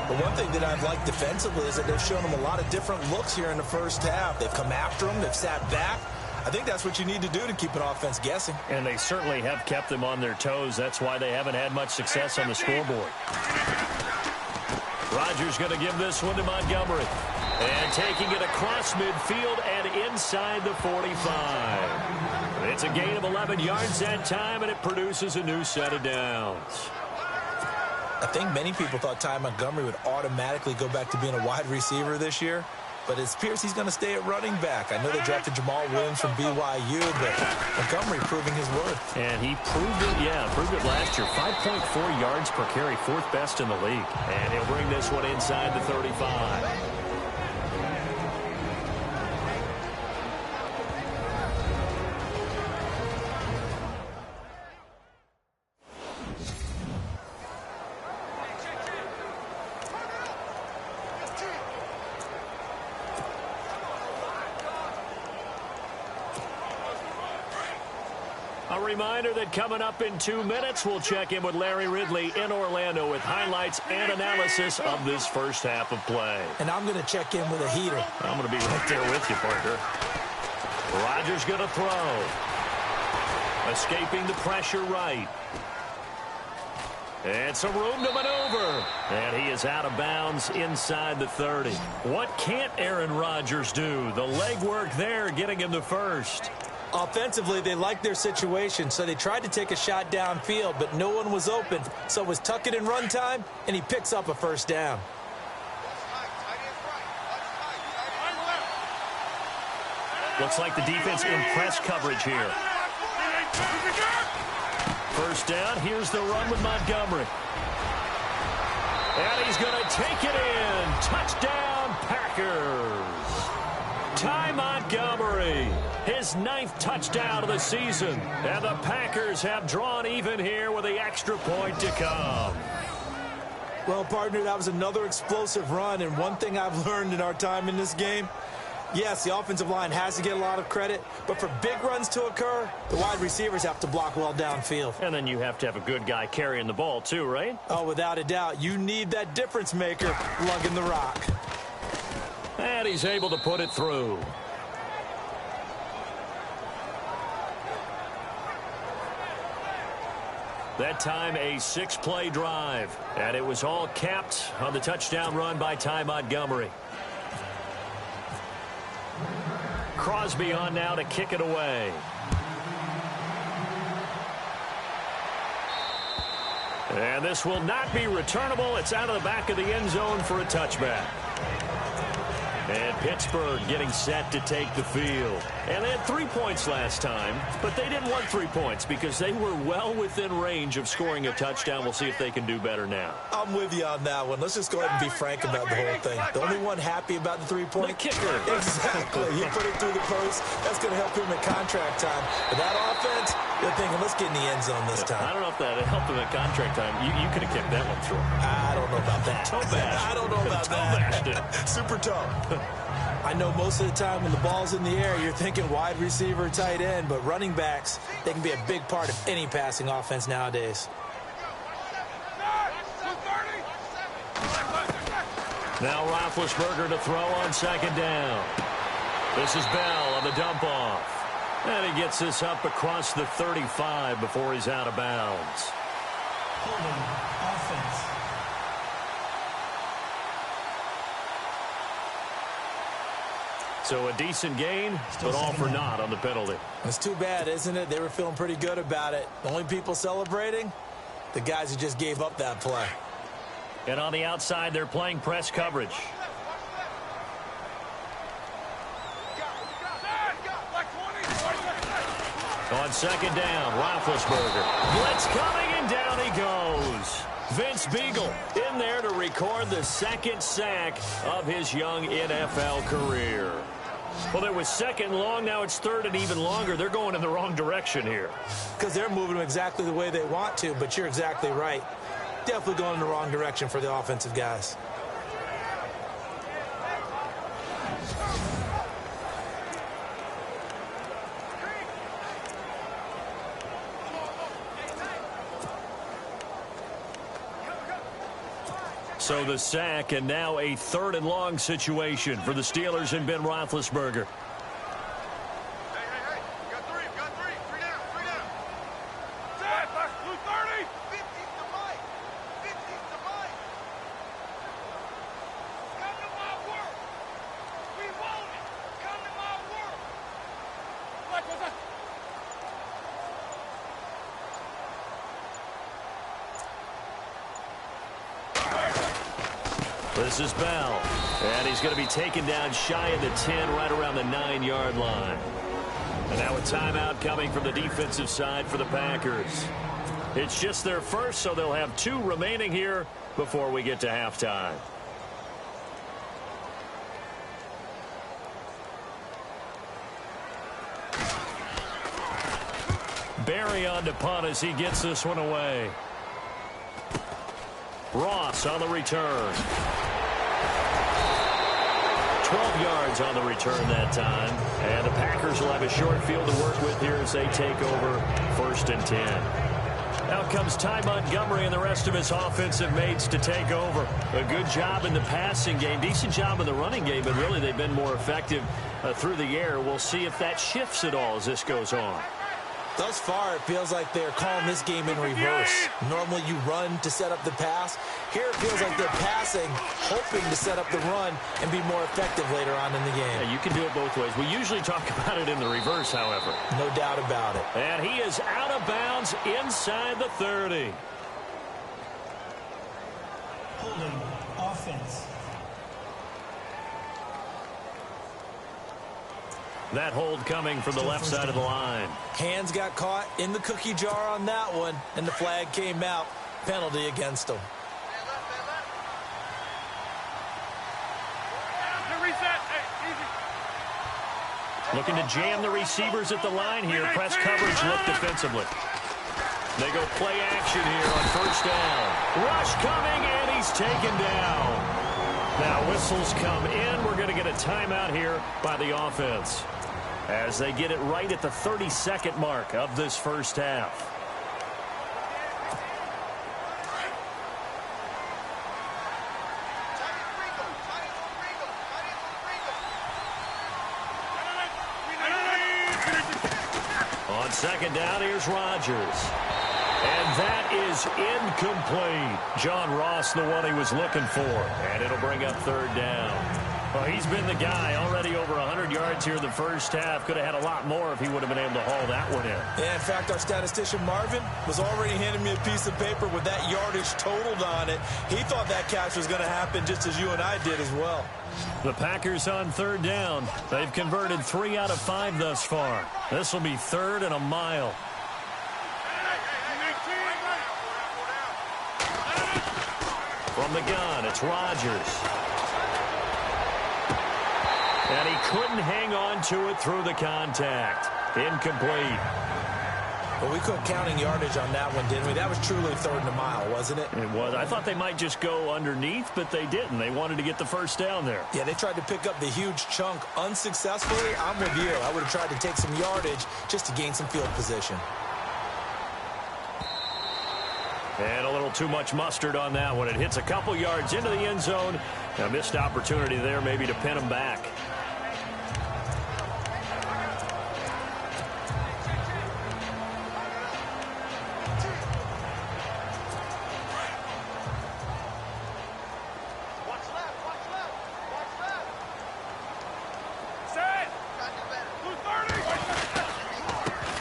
But one thing that I've liked defensively is that they've shown him a lot of different looks here in the first half. They've come after him. They've sat back. I think that's what you need to do to keep an offense guessing. And they certainly have kept them on their toes. That's why they haven't had much success on the scoreboard. Rodgers going to give this one to Montgomery. And taking it across midfield and inside the 45. It's a gain of 11 yards that time, and it produces a new set of downs. I think many people thought Ty Montgomery would automatically go back to being a wide receiver this year, but it appears he's going to stay at running back. I know they drafted Jamal Williams from BYU, but Montgomery proving his worth. And he proved it last year. 5.4 yards per carry, 4th best in the league. And he'll bring this one inside the 35. A reminder that coming up in 2 minutes, we'll check in with Larry Ridley in Orlando with highlights and analysis of this first half of play. And I'm going to check in with a heater. I'm going to be right there with you, partner. Rodgers going to throw. Escaping the pressure right. And some room to maneuver. And he is out of bounds inside the 30. What can't Aaron Rodgers do? The legwork there getting him the first. Offensively, they liked their situation, so they tried to take a shot downfield, but no one was open. So it was tuck it in run time, and he picks up a first down. Looks like the defense in press coverage here. First down, here's the run with Montgomery. And he's going to take it in. Touchdown, Packers. Ty Montgomery, his 9th touchdown of the season. And the Packers have drawn even here with the extra point to come. Well, partner, that was another explosive run. And one thing I've learned in our time in this game, yes, the offensive line has to get a lot of credit, but for big runs to occur, the wide receivers have to block well downfield. And then you have to have a good guy carrying the ball too, right? Oh, without a doubt. You need that difference maker lugging the rock. And he's able to put it through. That time a 6-play drive. And it was all capped on the touchdown run by Ty Montgomery. Crosby on now to kick it away. And this will not be returnable. It's out of the back of the end zone for a touchback. And Pittsburgh getting set to take the field. And they had 3 points last time, but they didn't want 3 points because they were well within range of scoring a touchdown. We'll see if they can do better now. I'm with you on that one. Let's just go ahead and be frank about the whole thing. The only one happy about the 3-point? The kicker. Exactly. He put it through the post. That's going to help him in contract time. But that offense, they're thinking, let's get in the end zone this time. I don't know if that helped him at contract time. You could have kicked that one through. I don't know about that. Toe bashed. I don't know about that. Super toe. I know most of the time when the ball's in the air, you're thinking wide receiver, tight end, but running backs, they can be a big part of any passing offense nowadays. Now Roethlisberger to throw on 2nd down. This is Bell on the dump off. And he gets this up across the 35 before he's out of bounds. Holding offense. So a decent gain, but all for naught on the penalty. It's too bad, isn't it? They were feeling pretty good about it. The only people celebrating, the guys who just gave up that play. And on the outside, they're playing press coverage. On 2nd down, Roethlisberger. Blitz coming, and down he goes. Vince Beagle in there to record the 2nd sack of his young NFL career. Well, it was 2nd long. Now it's 3rd and even longer. They're going in the wrong direction here. Because they're moving them exactly the way they want to, but you're exactly right. Definitely going in the wrong direction for the offensive guys. So the sack, and now a 3rd and long situation for the Steelers and Ben Roethlisberger. This is Bell. And he's going to be taken down shy of the 10, right around the 9-yard line. And now a timeout coming from the defensive side for the Packers. It's just their first, so they'll have 2 remaining here before we get to halftime. Barry on to punt as he gets this one away. Ross on the return. 12 yards on the return that time. And the Packers will have a short field to work with here as they take over 1st and 10. Out comes Ty Montgomery and the rest of his offensive mates to take over. A good job in the passing game. Decent job in the running game, but really they've been more effective through the air. We'll see if that shifts at all as this goes on. Thus far, it feels like they're calling this game in reverse. Normally you run to set up the pass. Here it feels like they're passing, hoping to set up the run and be more effective later on in the game. Yeah, you can do it both ways. We usually talk about it in the reverse, however. No doubt about it. And he is out of bounds inside the 30. Holding offense. That hold coming from the left side of the line. Hands got caught in the cookie jar on that one, and the flag came out. Penalty against them. Looking to jam the receivers at the line here. Press coverage, look defensively. They go play action here on 1st down. Rush coming, and he's taken down. Now whistles come in. We're going to get a timeout here by the offense, as they get it right at the 32nd mark of this first half. On 2nd down, here's Rodgers. And that is incomplete. John Ross, the one he was looking for. And it'll bring up 3rd down. Well, he's been the guy. Already over 100 yards here in the first half. Could have had a lot more if he would have been able to haul that one in. Yeah, in fact, our statistician Marvin was already handing me a piece of paper with that yardage totaled on it. He thought that catch was going to happen just as you and I did as well. The Packers on 3rd down. They've converted 3 out of 5 thus far. This will be 3rd and a mile. From the gun, it's Rodgers. And he couldn't hang on to it through the contact. Incomplete. Well, we quit counting yardage on that one, didn't we? That was truly 3rd and a mile, wasn't it? It was. I thought they might just go underneath, but they didn't. They wanted to get the 1st down there. Yeah, they tried to pick up the huge chunk unsuccessfully. I'm with you. I would have tried to take some yardage just to gain some field position. And a little too much mustard on that one. It hits a couple yards into the end zone. A missed opportunity there maybe to pin them back.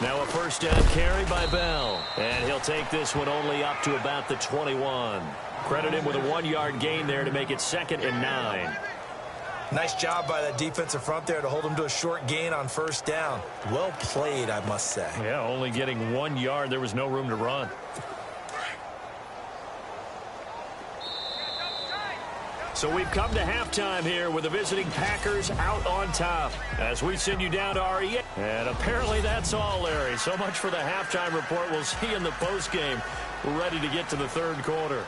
Now a 1st down carry by Bell. And he'll take this one only up to about the 21. Credit him with a 1-yard gain there to make it 2nd and 9. Nice job by that defensive front there to hold him to a short gain on 1st down. Well played, I must say. Yeah, only getting 1 yard. There was no room to run. So we've come to halftime here with the visiting Packers out on top as we send you down to REA. And apparently that's all, Larry. So much for the halftime report. We'll see you in the postgame. We're ready to get to the 3rd quarter.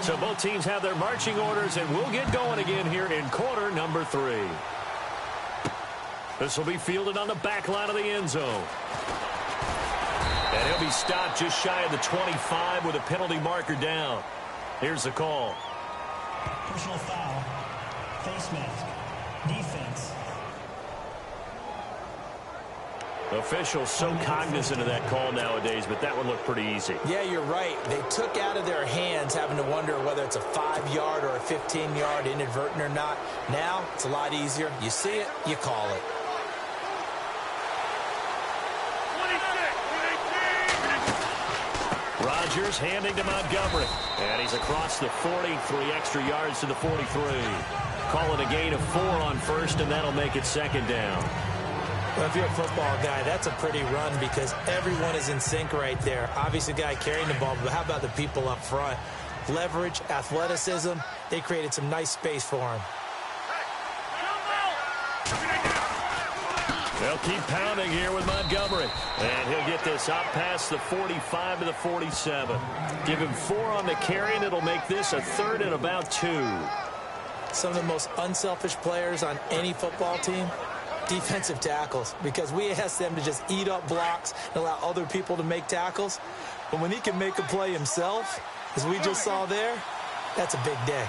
So both teams have their marching orders, and we'll get going again here in quarter number 3. This will be fielded on the back line of the end zone. And he'll be stopped just shy of the 25 with a penalty marker down. Here's the call. Personal foul. Face mask. Defense. Officials so cognizant of that call nowadays, but that would look pretty easy. Yeah, you're right. They took out of their hands having to wonder whether it's a 5-yard or a 15-yard inadvertent or not. Now, it's a lot easier. You see it, you call it. Rodgers handing to Montgomery. And he's across the 40, 3 extra yards to the 43. Call it a gain of 4 on first, and that'll make it second down. Well, if you're a football guy, that's a pretty run because everyone is in sync right there. Obviously, the guy carrying the ball, but how about the people up front? Leverage, athleticism, they created some nice space for him. They'll keep pounding here with Montgomery. And he'll get this up past the 45 to the 47. Give him 4 on the carry, and it'll make this a 3rd and about 2. Some of the most unselfish players on any football team, defensive tackles, because we ask them to just eat up blocks and allow other people to make tackles. But when he can make a play himself, as we just saw there, that's a big day.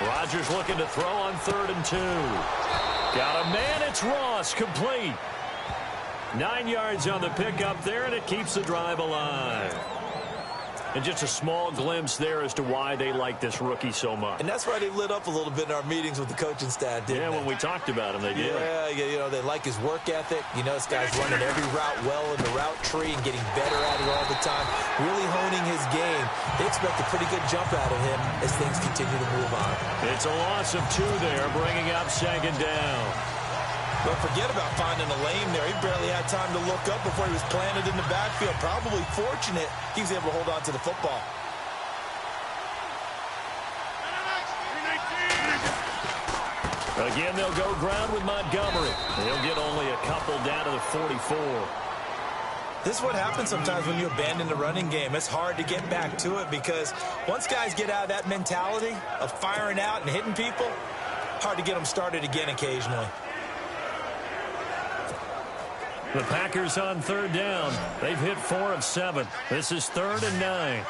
Rodgers looking to throw on 3rd and 2. Got a man, it's Ross, complete. 9 yards on the pickup there, and it keeps the drive alive. And just a small glimpse there as to why they like this rookie so much. And that's why they lit up a little bit in our meetings with the coaching staff, didn't they? When we talked about him, they did. Yeah, you know, they like his work ethic. You know, this guy's running every route well in the route tree and getting better at it all the time, really honing his game. They expect a pretty good jump out of him as things continue to move on. It's a loss of 2 there, bringing up second down. But forget about finding a lane there. He barely had time to look up before he was planted in the backfield. Probably fortunate he was able to hold on to the football. Again, they'll go ground with Montgomery. He'll get only a couple down to the 44. This is what happens sometimes when you abandon the running game. It's hard to get back to it because once guys get out of that mentality of firing out and hitting people, hard to get them started again occasionally. The Packers on 3rd down. They've hit 4 of 7. This is 3rd and 9.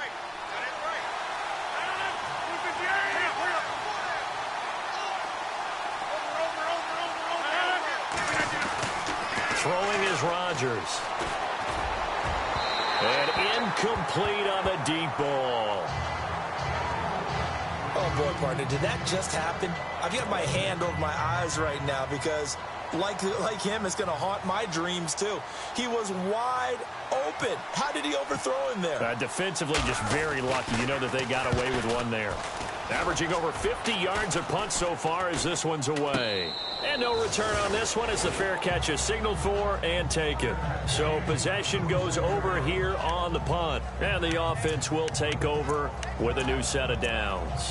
Throwing is Rodgers. And incomplete on the deep ball. Oh, boy, partner, did that just happen? I've got my hand over my eyes right now because like him, it's going to haunt my dreams, too. He was wide open. How did he overthrow him there? Defensively, just very lucky. You know that they got away with one there. Averaging over 50 yards a punt so far as this one's away. And no return on this one as the fair catch is signaled for and taken. So possession goes over here on the punt. And the offense will take over with a new set of downs.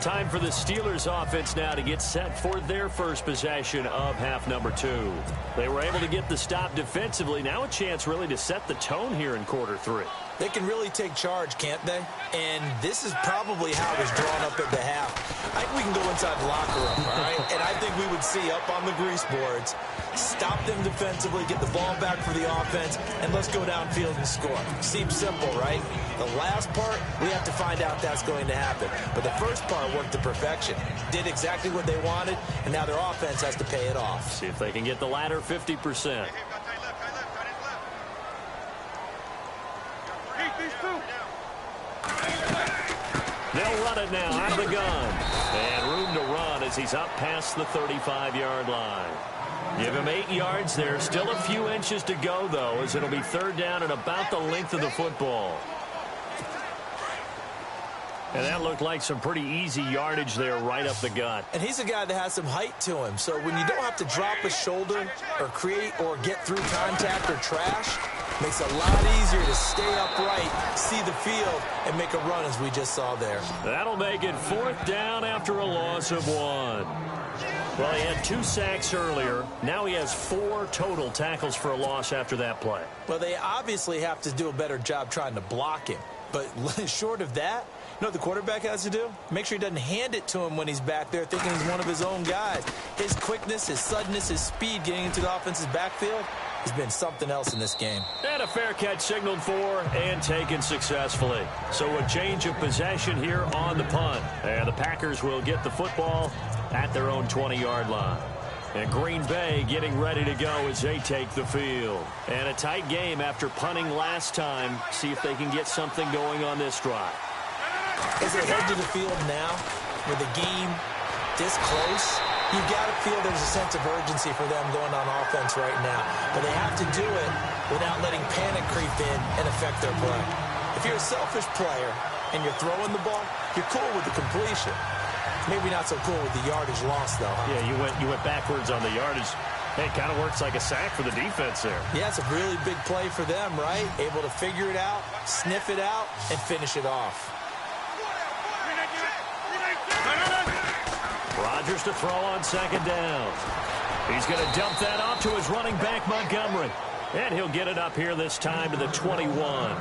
Time for the Steelers offense now to get set for their first possession of half number 2. They were able to get the stop defensively. Now a chance really to set the tone here in quarter 3. They can really take charge, can't they? And this is probably how it was drawn up at the half. I think we can go inside the locker room, all right? And I think we would see up on the grease boards, stop them defensively, get the ball back for the offense, and let's go downfield and score. Seems simple, right? The last part, we have to find out that's going to happen. But the first part worked to perfection. Did exactly what they wanted, and now their offense has to pay it off. See if they can get the latter 50%. They'll run it now out of the gun. And room to run as he's up past the 35-yard line. Give him 8 yards there. Still a few inches to go, though, as it'll be 3rd down and about the length of the football. And that looked like some pretty easy yardage there right up the gut. And he's a guy that has some height to him. So when you don't have to drop a shoulder or create or get through contact or trash, makes it a lot easier to stay upright, see the field, and make a run as we just saw there. That'll make it 4th down after a loss of 1. Well, he had 2 sacks earlier. Now he has 4 total tackles for a loss after that play. Well, they obviously have to do a better job trying to block him. But short of that, you know what the quarterback has to do? Make sure he doesn't hand it to him when he's back there thinking he's one of his own guys. His quickness, his suddenness, his speed getting into the offense's backfield has been something else in this game. And a fair catch signaled for and taken successfully. So a change of possession here on the punt. And the Packers will get the football at their own 20-yard line. And Green Bay getting ready to go as they take the field. And a tight game after punting last time. See if they can get something going on this drive. As they head to the field now, with the game this close, You got to feel there's a sense of urgency for them going on offense right now. But they have to do it without letting panic creep in and affect their play. If you're a selfish player and you're throwing the ball, you're cool with the completion. Maybe not so cool with the yardage loss, though. Huh? Yeah, you went backwards on the yardage. Hey, it kind of works like a sack for the defense there. Yeah, it's a really big play for them, right? Able to figure it out, sniff it out, and finish it off. Rodgers to throw on second down. He's going to dump that off to his running back, Montgomery. And he'll get it up here this time to the 21.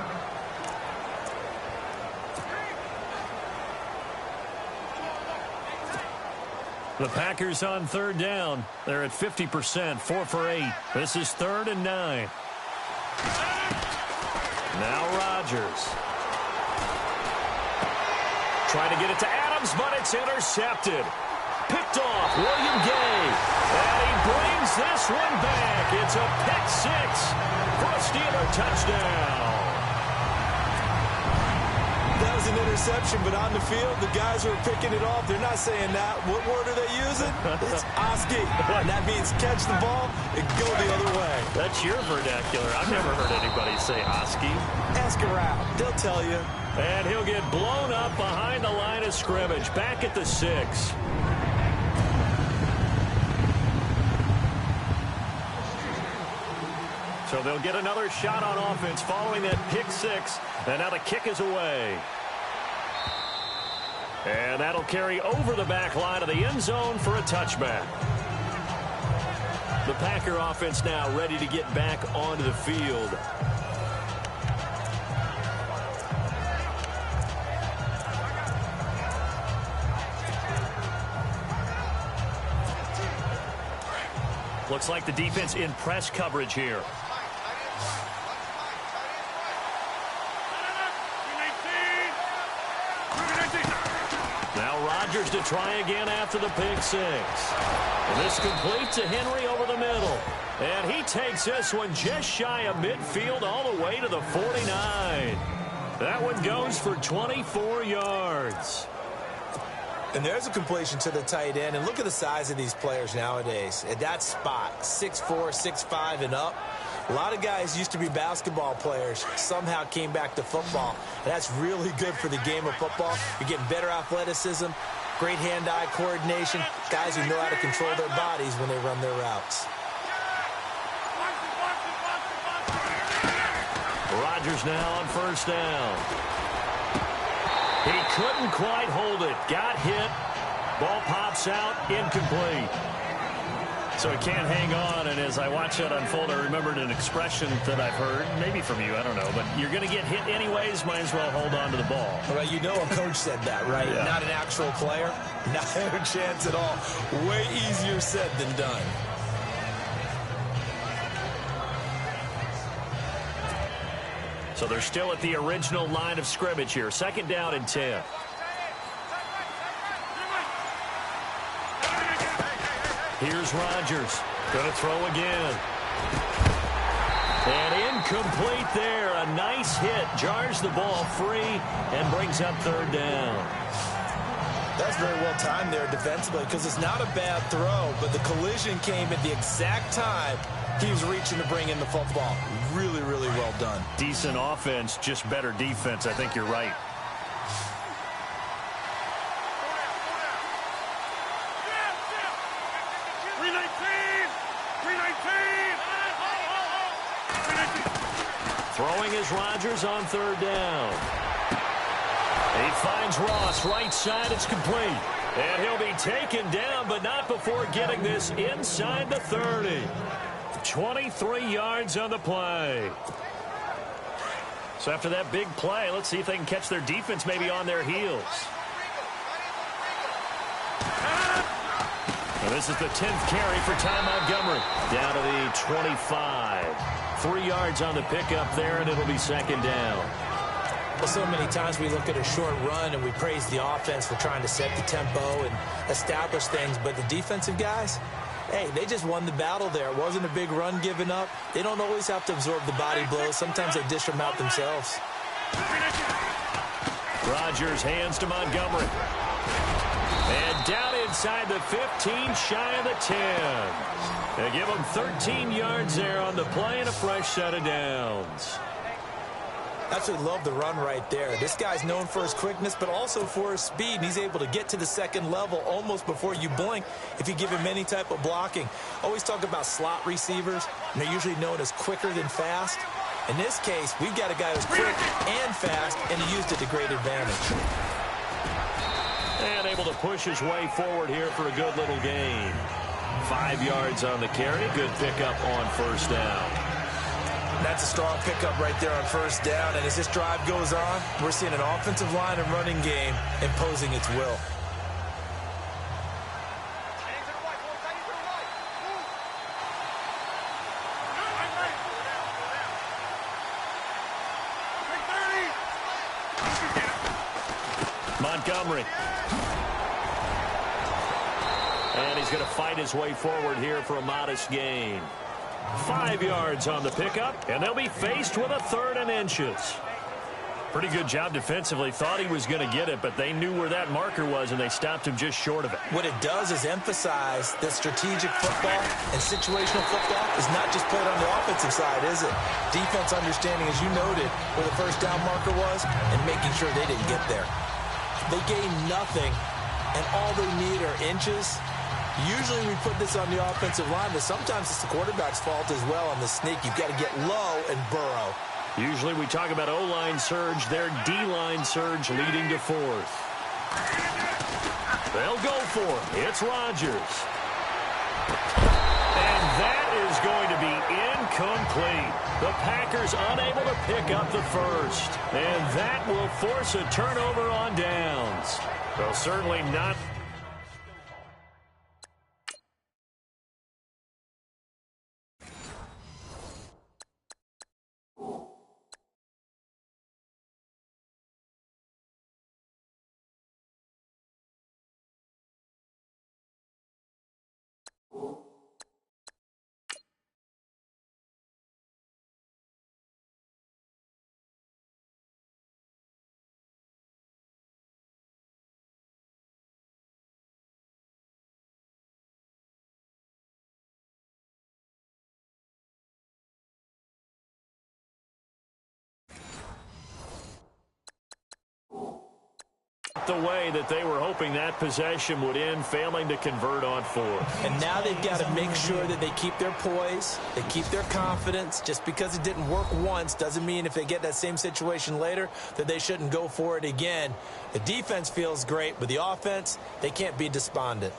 The Packers on third down. They're at 50%, 4 for 8. This is 3rd and 9. Now Rodgers. Trying to get it to Adams, but it's intercepted. Picked off, William Gay. And he brings this one back. It's a pick six for a Steeler touchdown. That was an interception, but on the field, the guys who are picking it off, they're not saying that. What word are they using? It's Oski. And that means catch the ball and go the other way. That's your vernacular. I've never heard anybody say Oski. Ask around. They'll tell you. And he'll get blown up behind the line of scrimmage. Back at the 6. So they'll get another shot on offense following that pick 6. And now the kick is away. And that'll carry over the back line of the end zone for a touchback. The Packer offense now ready to get back onto the field. Looks like the defense in press coverage here. Now Rodgers to try again after the pick 6. And this complete to Henry over the middle. And he takes this one just shy of midfield all the way to the 49. That one goes for 24 yards. And there's a completion to the tight end. And look at the size of these players nowadays. At that spot, 6'4", 6'5", and up. A lot of guys used to be basketball players, somehow came back to football. And that's really good for the game of football. You're getting better athleticism, great hand-eye coordination, guys who know how to control their bodies when they run their routes. Rodgers now on first down. He couldn't quite hold it. Got hit. Ball pops out. Incomplete. So he can't hang on, and as I watch that unfold, I remembered an expression that I've heard, maybe from you, I don't know, but you're going to get hit anyways, might as well hold on to the ball. Well, you know a coach said that, right? Yeah. Not an actual player. Not a chance at all. Way easier said than done. So they're still at the original line of scrimmage here. 2nd down and 10. Here's Rodgers. Going to throw again. And incomplete there. A nice hit. Jars the ball free and brings up 3rd down. That's very well timed there defensively because it's not a bad throw, but the collision came at the exact time he was reaching to bring in the football. Really, really well done. Decent offense, just better defense. I think you're right. Throwing is Rodgers on 3rd down. He finds Ross right side. It's complete. And he'll be taken down, but not before getting this inside the 30. 23 yards on the play. So after that big play, let's see if they can catch their defense maybe on their heels. And this is the 10th carry for Ty Montgomery. Down to the 25. 3 yards on the pickup there, and it'll be 2nd down. Well, so many times we look at a short run and we praise the offense for trying to set the tempo and establish things, but the defensive guys, hey, they just won the battle there. It wasn't a big run given up. They don't always have to absorb the body blows. Sometimes they dish them out themselves. Rodgers hands to Montgomery. And down inside the 15, shy of the 10. They give them 13 yards there on the play and a fresh set of downs. Absolutely love the run right there. This guy's known for his quickness, but also for his speed. And he's able to get to the second level almost before you blink if you give him any type of blocking. Always talk about slot receivers, and they're usually known as quicker than fast. In this case, we've got a guy who's quick and fast, and he used it to great advantage. And able to push his way forward here for a good little gain. 5 yards on the carry. Good pickup on first down. That's a strong pickup right there on first down. And as this drive goes on, we're seeing an offensive line and running game imposing its will. Montgomery. And he's going to fight his way forward here for a modest gain. 5 yards on the pickup, and they'll be faced with a 3rd and inches. Pretty good job defensively. Thought he was going to get it, but they knew where that marker was, and they stopped him just short of it. What it does is emphasize that strategic football and situational football is not just played on the offensive side, is it? Defense understanding, as you noted, where the first down marker was and making sure they didn't get there. They gain nothing, and all they need are inches. Usually we put this on the offensive line, but sometimes it's the quarterback's fault as well on the sneak. You've got to get low and burrow. Usually we talk about O-line surge, their D-line surge leading to 4th. They'll go for it. It's Rodgers. And that is going to be incomplete. The Packers unable to pick up the first. And that will force a turnover on downs. Well, certainly not. The way that they were hoping that possession would end, failing to convert on 4th. And now they've got to make sure that they keep their poise, they keep their confidence. Just because it didn't work once doesn't mean if they get that same situation later that they shouldn't go for it again. The defense feels great, but the offense, they can't be despondent.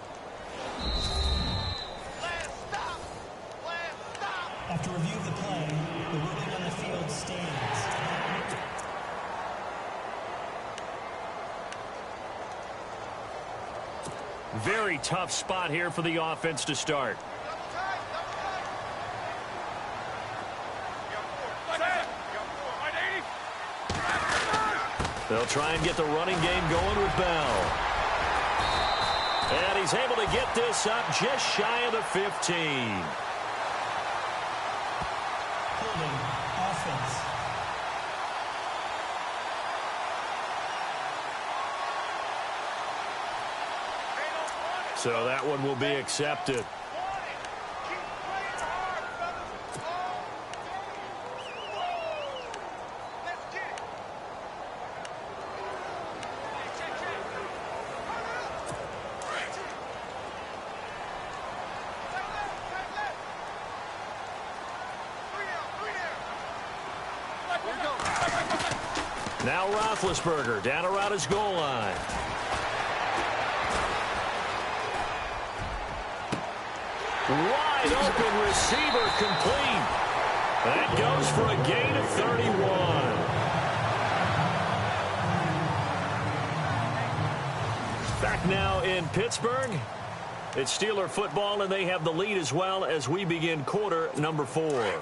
After review of the play, the ruling on the field stands. Very tough spot here for the offense to start. They'll try and get the running game going with Bell. And he's able to get this up just shy of the 15. Holding offense. So that one will be accepted. Now Roethlisberger down around his goal line. Wide open receiver complete. That goes for a gain of 31. Back now in Pittsburgh. It's Steeler football, and they have the lead as well as we begin quarter number 4.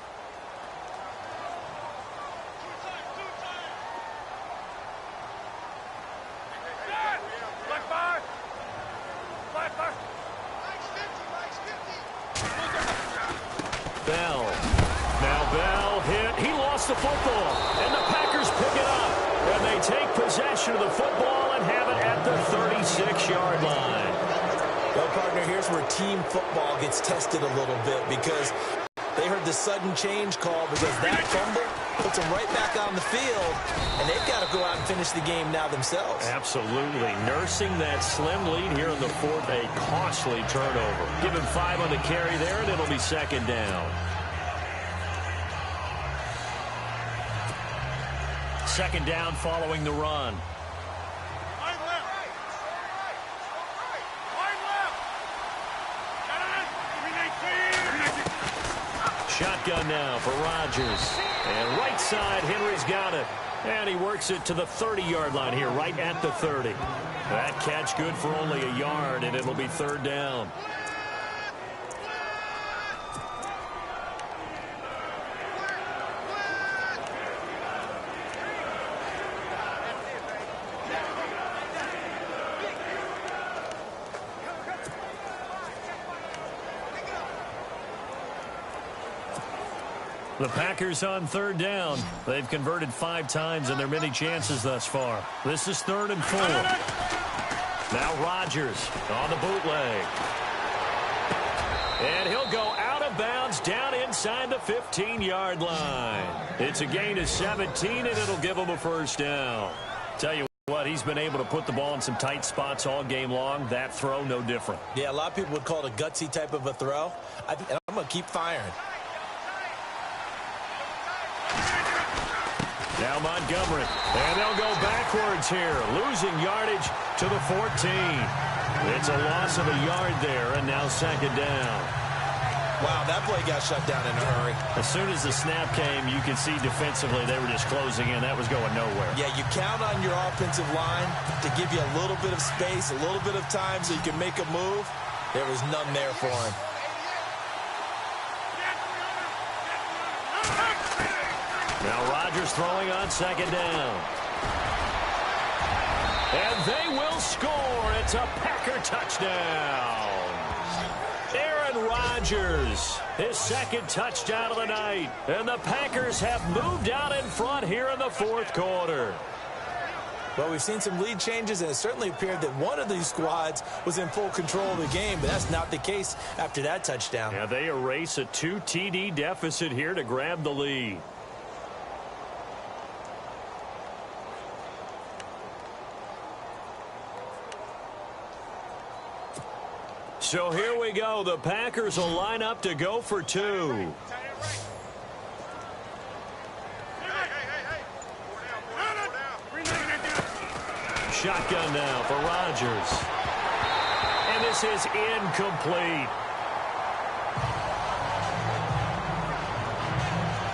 Bell. Now Bell hit. He lost the football. And the Packers pick it up. And they take possession of the football and have it at the 36-yard line. Well, partner, here's where team football gets tested a little bit because they heard the sudden change call because that fumble puts them right back on the field, and they've got to go out and finish the game now themselves. Absolutely. Nursing that slim lead here in the fourth, a costly turnover. Give him 5 on the carry there, and it'll be second down. Second down following the run. Shotgun now for Rodgers. And right side, Henry's got it. And he works it to the 30-yard line here, right at the 30. That catch good for only a yard, and it'll be third down. The Packers on third down. They've converted 5 times in their many chances thus far. This is 3rd and 4. Now Rodgers on the bootleg. And he'll go out of bounds down inside the 15-yard line. It's a gain of 17, and it'll give him a first down. Tell you what, he's been able to put the ball in some tight spots all game long. That throw, no different. Yeah, a lot of people would call it a gutsy type of a throw. And I'm going to keep firing. Now Montgomery, and they'll go backwards here, losing yardage to the 14. It's a loss of a yard there, and now second down. Wow, that play got shut down in a hurry. As soon as the snap came, you could see defensively they were just closing in. That was going nowhere. Yeah, you count on your offensive line to give you a little bit of space, a little bit of time so you can make a move. There was none there for him. Now Rodgers throwing on second down. And they will score. It's a Packer touchdown. Aaron Rodgers, his second touchdown of the night. And the Packers have moved out in front here in the fourth quarter. Well, we've seen some lead changes, and it certainly appeared that one of these squads was in full control of the game, but that's not the case after that touchdown. Yeah, they erase a 2 TD deficit here to grab the lead. So here we go. The Packers will line up to go for 2. Shotgun now for Rodgers. And this is incomplete.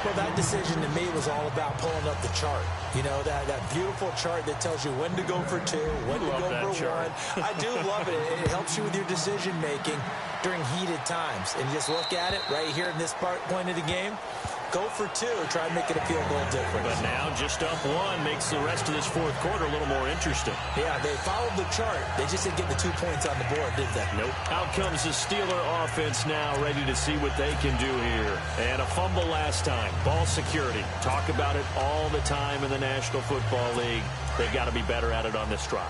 Well, that decision to me was all about pulling up the chart. You know, that beautiful chart that tells you when to go for 2, when to go for 1. I do love it. It helps you with your decision-making during heated times. And you just look at it right here in this point of the game. Go for 2. Try and make it a field goal difference. But now just up 1 makes the rest of this fourth quarter a little more interesting. Yeah, they followed the chart. They just didn't get the 2 points on the board, did they? Nope. Out comes the Steeler offense now, ready to see what they can do here. And a fumble last time. Ball security. Talk about it all the time in the National Football League. They've got to be better at it on this drive.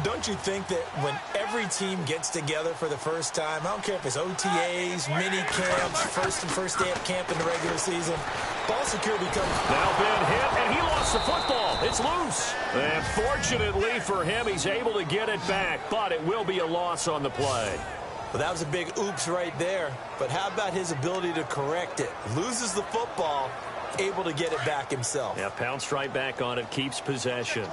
Don't you think that when every team gets together for the first time, I don't care if it's OTAs, mini camps, first day of camp in the regular season, ball security comes. Now Ben hit, and he lost the football. It's loose. And fortunately for him, he's able to get it back, but it will be a loss on the play. Well, that was a big oops right there. But how about his ability to correct it? Loses the football, able to get it back himself. Yeah, pounced right back on it, keeps possession.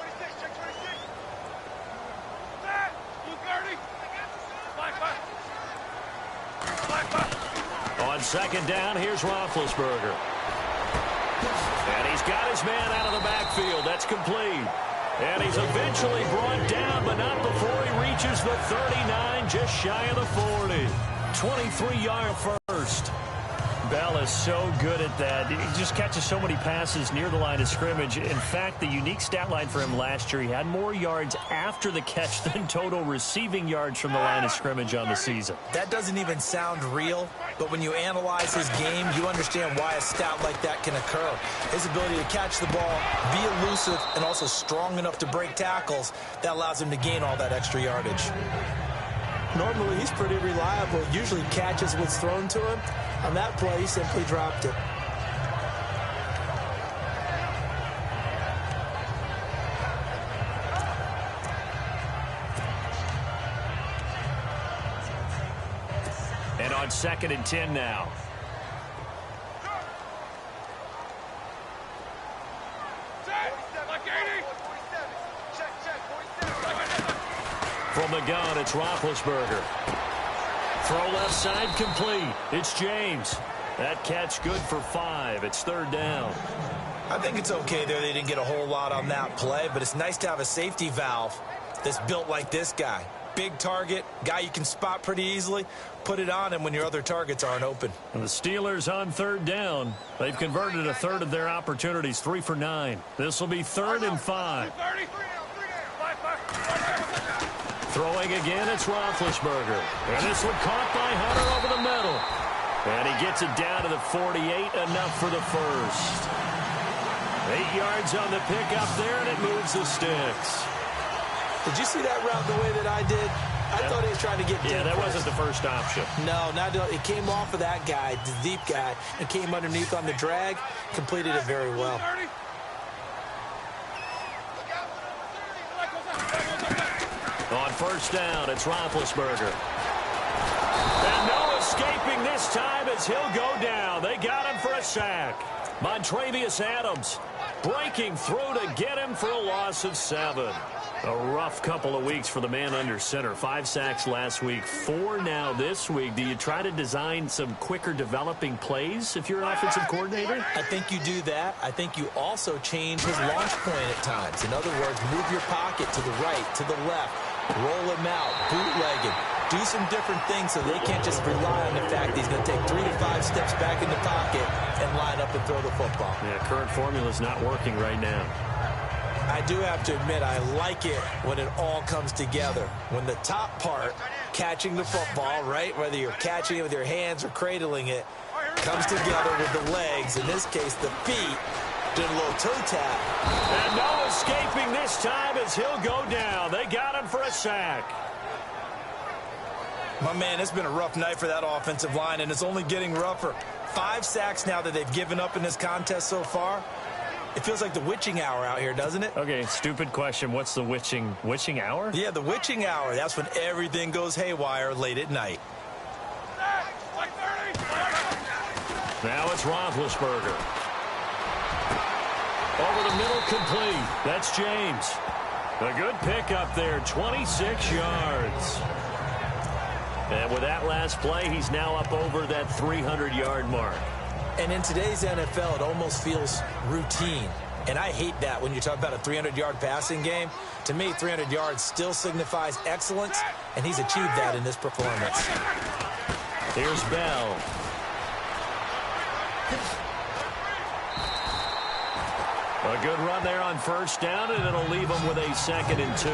On second down, here's Roethlisberger. And he's got his man out of the backfield. That's complete. And he's eventually brought down, but not before he reaches the 39, just shy of the 40. 23-yard first. Bell is so good at that. He just catches so many passes near the line of scrimmage. In fact, the unique stat line for him last year, he had more yards after the catch than total receiving yards from the line of scrimmage on the season. That doesn't even sound real, but when you analyze his game, you understand why a stat like that can occur. His ability to catch the ball, be elusive, and also strong enough to break tackles, that allows him to gain all that extra yardage. Normally, he's pretty reliable. Usually catches what's thrown to him. On that play, he simply dropped it. And on 2nd and 10 now. From the gun, it's Roethlisberger. Throw left side complete. It's James. That catch good for 5. It's 3rd down. I think it's okay there. They didn't get a whole lot on that play, but it's nice to have a safety valve that's built like this guy. Big target, guy you can spot pretty easily. Put it on him when your other targets aren't open. And the Steelers on 3rd down. They've converted a third of their opportunities, 3 for 9. This will be 3rd and 5. Throwing again, it's Roethlisberger. And this one caught by Hunter over the middle. And he gets it down to the 48, enough for the first. 8 yards on the pickup there, and it moves the sticks. Did you see that route the way that I did? I thought he was trying to get deep. Yeah, that wasn't the first option. No, it came off of that guy, the deep guy, and came underneath on the drag. Completed it very well. On 1st down, it's Roethlisberger. And no escaping this time as he'll go down. They got him for a sack. Montrevious Adams breaking through to get him for a loss of 7. A rough couple of weeks for the man under center. 5 sacks last week, 4 now this week. Do you try to design some quicker developing plays if you're an offensive coordinator? I think you do that. I think you also change his launch point at times. In other words, move your pocket to the right, to the left, roll him out, bootleg him. Do some different things so they can't just rely on the fact that he's going to take 3 to 5 steps back in the pocket and line up and throw the football. Yeah, current formula is not working right now. I do have to admit, I like it when it all comes together. When the top part, catching the football, right, whether you're catching it with your hands or cradling it, comes together with the legs, in this case the feet, did a little toe tap. And no escaping this time as he'll go down. They got him for a sack. My man, it's been a rough night for that offensive line, and it's only getting rougher. 5 sacks now that they've given up in this contest so far. It feels like the witching hour out here, doesn't it? Okay, stupid question. What's the witching hour? Yeah, the witching hour. That's when everything goes haywire late at night. Now it's Roethlisberger. Over the middle, complete. That's James. A good pickup there, 26 yards. And with that last play, he's now up over that 300-yard mark. And in today's NFL, it almost feels routine. And I hate that when you talk about a 300-yard passing game. To me, 300 yards still signifies excellence, and he's achieved that in this performance. Here's Bell. A good run there on 1st down, and it'll leave him with a 2nd and 2.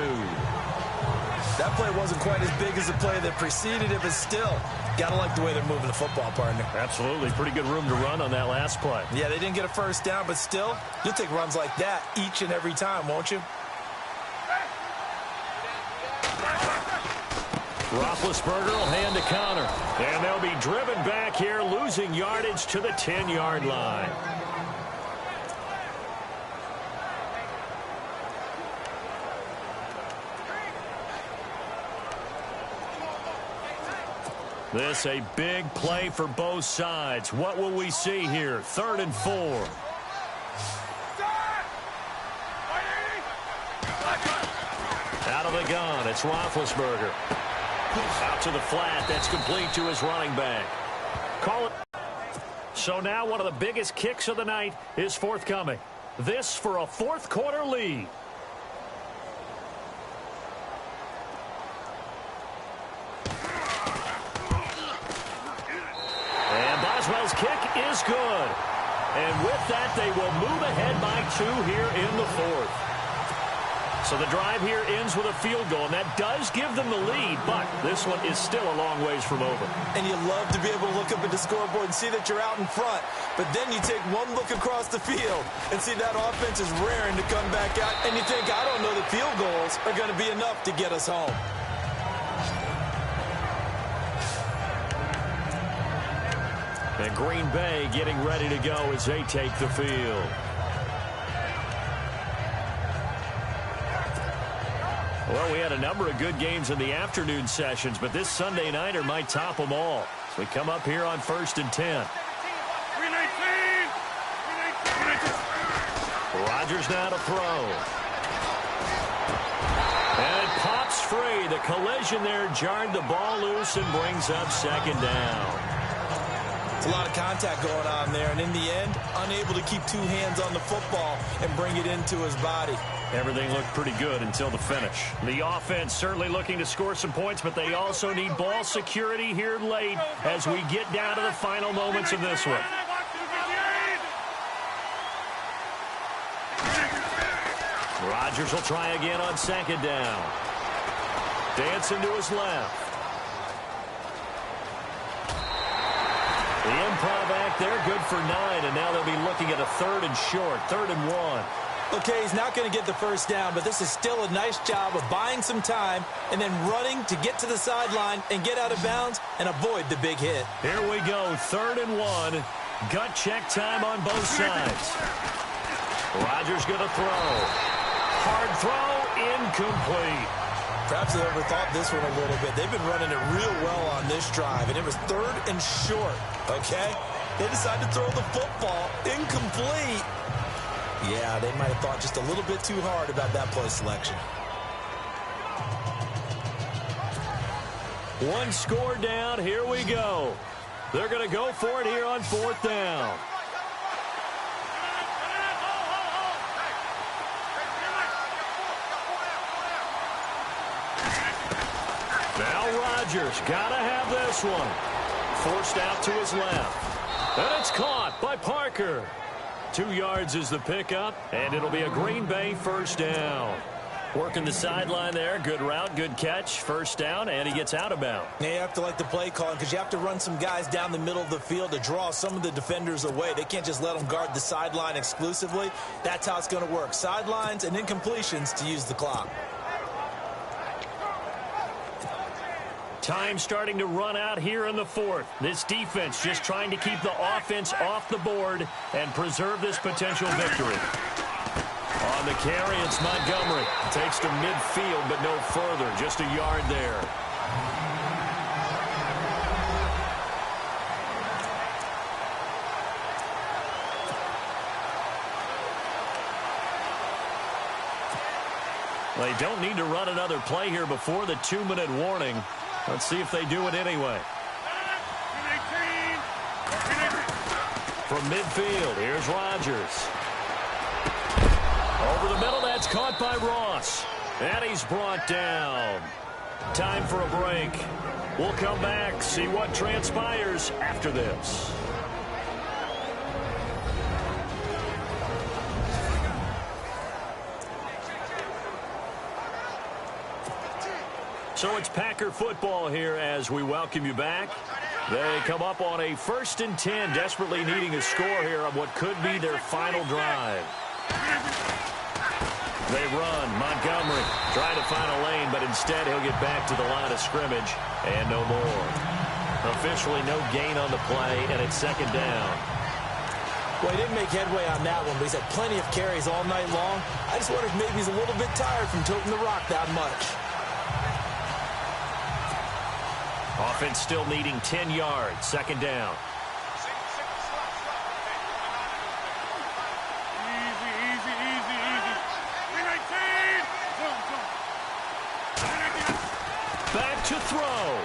That play wasn't quite as big as the play that preceded it, but still, gotta like the way they're moving the football, partner. Absolutely. Pretty good room to run on that last play. Yeah, they didn't get a 1st down, but still, you'll take runs like that each and every time, won't you? Roethlisberger will hand to counter. And they'll be driven back here, losing yardage to the 10-yard line. This a big play for both sides. What will we see here? 3rd and 4. Out of the gun, it's Roethlisberger. Out to the flat, that's complete to his running back. Call it. So now one of the biggest kicks of the night is forthcoming. This for a 4th quarter lead. Boswell's kick is good. And with that, they will move ahead by 2 here in the 4th. So the drive here ends with a field goal, and that does give them the lead, but this one is still a long ways from over. And you love to be able to look up at the scoreboard and see that you're out in front, but then you take one look across the field and see that offense is raring to come back out, and you think, I don't know that field goals are going to be enough to get us home. And Green Bay getting ready to go as they take the field. Well, we had a number of good games in the afternoon sessions, but this Sunday nighter might top them all. So we come up here on 1st and 10. Rodgers now to throw. And it pops free. The collision there jarred the ball loose and brings up 2nd down. It's a lot of contact going on there, and in the end, unable to keep 2 hands on the football and bring it into his body. Everything looked pretty good until the finish. The offense certainly looking to score some points, but they also need ball security here late as we get down to the final moments of this one. Rodgers will try again on 2nd down. Dancing to his left. The improv act there, good for 9, and now they'll be looking at a 3rd and short, 3rd and 1. Okay, he's not going to get the first down, but this is still a nice job of buying some time and then running to get to the sideline and get out of bounds and avoid the big hit. Here we go, 3rd and 1. Gut check time on both sides. Rodgers going to throw. Hard throw, incomplete. Perhaps they overthought this one a little bit. They've been running it real well on this drive, and it was 3rd and short, okay? They decided to throw the football incomplete. Yeah, they might have thought just a little bit too hard about that play selection. One score down, here we go. They're going to go for it here on 4th down. Now Rodgers got to have this one. Forced out to his left. And it's caught by Parker. 2 yards is the pickup, and it'll be a Green Bay 1st down. Working the sideline there. Good route, good catch. 1st down, and he gets out of bounds. Yeah, you have to like the play calling because you have to run some guys down the middle of the field to draw some of the defenders away. They can't just let them guard the sideline exclusively. That's how it's going to work. Sidelines and incompletions to use the clock. Time starting to run out here in the 4th. This defense just trying to keep the offense off the board and preserve this potential victory. On the carry, it's Montgomery. Takes to midfield, but no further. Just a yard there. They don't need to run another play here before the 2-minute warning. Let's see if they do it anyway. From midfield, here's Rodgers. Over the middle, that's caught by Ross. And he's brought down. Time for a break. We'll come back, see what transpires after this. So it's Packer football here as we welcome you back. They come up on a 1st and 10, desperately needing a score here on what could be their final drive. They run. Montgomery trying to find a lane, but instead he'll get back to the line of scrimmage and no more. Officially no gain on the play, and it's 2nd down. Well, he didn't make headway on that one, but he's had plenty of carries all night long. I just wonder if maybe he's a little bit tired from toting the rock that much. Offense still needing 10 yards. 2nd down. Back to throw.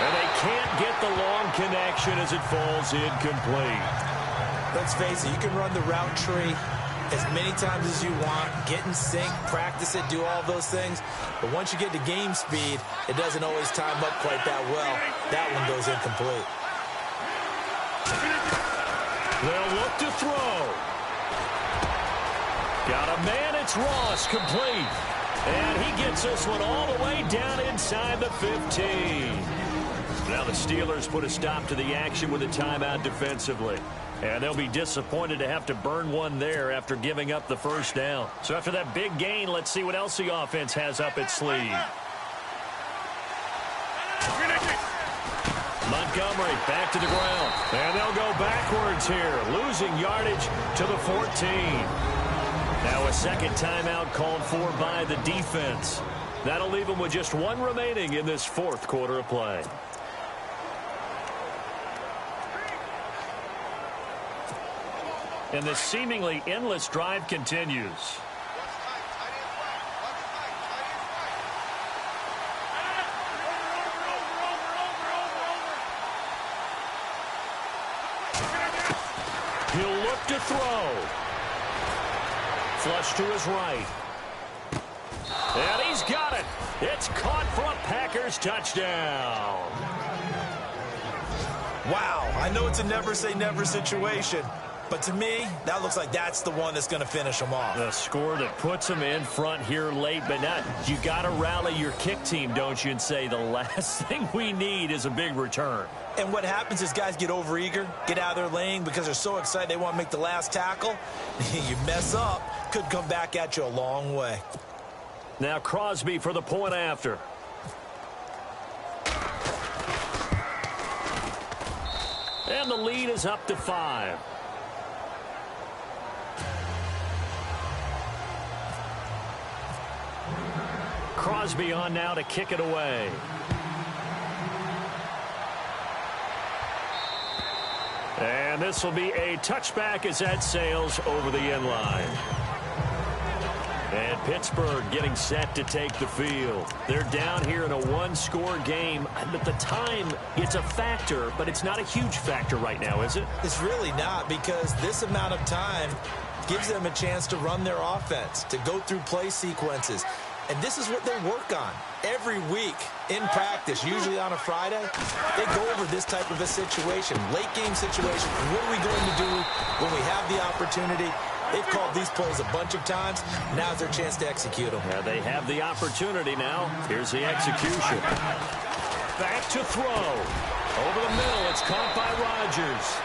And they can't get the long connection as it falls incomplete. Let's face it, you can run the route tree as many times as you want, get in sync, practice it, do all those things. But once you get to game speed, it doesn't always time up quite that well. That one goes incomplete. They'll look to throw. Got a man, it's Ross, complete. And he gets this one all the way down inside the 15. Now the Steelers put a stop to the action with a timeout defensively. And they'll be disappointed to have to burn one there after giving up the 1st down. So after that big gain, let's see what else the offense has up its sleeve. Montgomery back to the ground. And they'll go backwards here, losing yardage to the 14. Now a second timeout called for by the defense. That'll leave them with just one remaining in this fourth quarter of play. And the seemingly endless drive continues. He'll look to throw. Flush to his right. And he's got it. It's caught for a Packers touchdown. Wow, I know it's a never-say-never situation, but to me, that looks like that's the one that's going to finish them off. The score that puts them in front here late, but not. You got to rally your kick team, don't you, and say the last thing we need is a big return. And what happens is guys get overeager, get out of their lane because they're so excited they want to make the last tackle. You mess up, could come back at you a long way. Now Crosby for the point after. And the lead is up to 5. Crosby on now to kick it away. And this will be a touchback as that sails over the end line. And Pittsburgh getting set to take the field. They're down here in a one-score game. At the time, it's a factor, but it's not a huge factor right now, is it? It's really not, because this amount of time gives them a chance to run their offense, to go through play sequences. And this is what they work on every week in practice, usually on a Friday. They go over this type of a situation, late game situation. What are we going to do when we have the opportunity? They've called these plays a bunch of times. Now's their chance to execute them. Yeah, they have the opportunity now. Here's the execution. Back to throw. Over the middle, it's caught by Rodgers.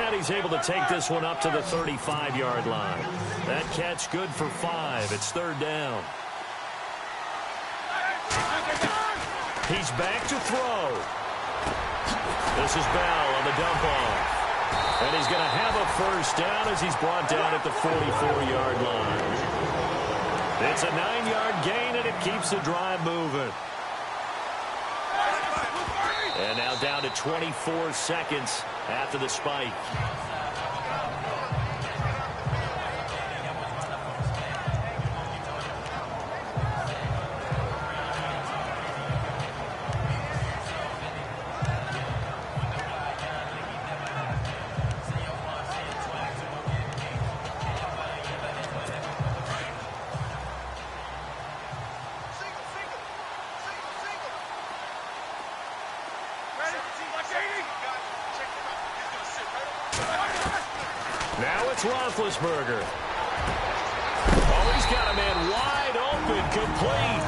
And he's able to take this one up to the 35-yard line. That catch good for 5. It's third down. He's back to throw. This is Bell on the dump off. And he's going to have a first down as he's brought down at the 44-yard line. It's a 9-yard gain, and it keeps the drive moving. And now down to 24 seconds after the spike. Now it's Roethlisberger. Oh, he's got a man wide open, complete.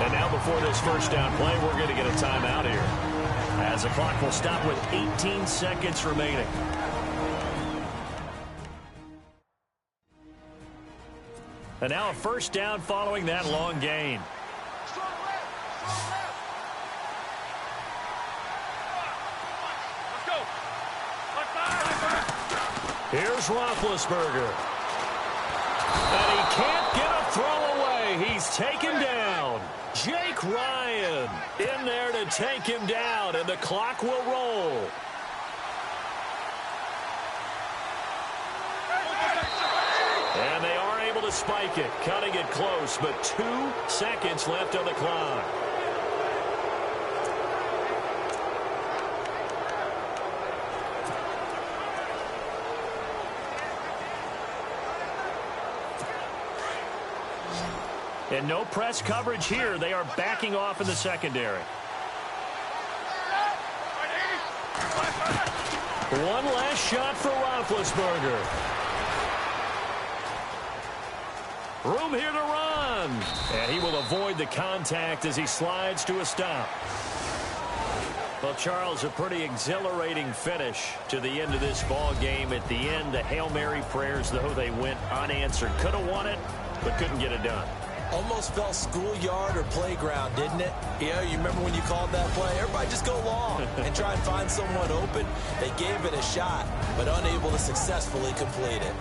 And now before this first down play, we're going to get a timeout here, as the clock will stop with 18 seconds remaining. And now a first down following that long gain. Here's Roethlisberger. And he can't get a throw away. He's taken down. Jake Ryan in there to take him down, and the clock will roll. And they are able to spike it, cutting it close, but 2 seconds left on the clock. And no press coverage here. They are backing off in the secondary. One last shot for Roethlisberger. Room here to run. And he will avoid the contact as he slides to a stop. Well, Charles, a pretty exhilarating finish to the end of this ball game. At the end, the Hail Mary prayers, though, they went unanswered. Could have won it, but couldn't get it done. Almost felt schoolyard or playground, didn't it? Yeah, you remember when you called that play? Everybody just go long and try and find someone open. They gave it a shot, but unable to successfully complete it.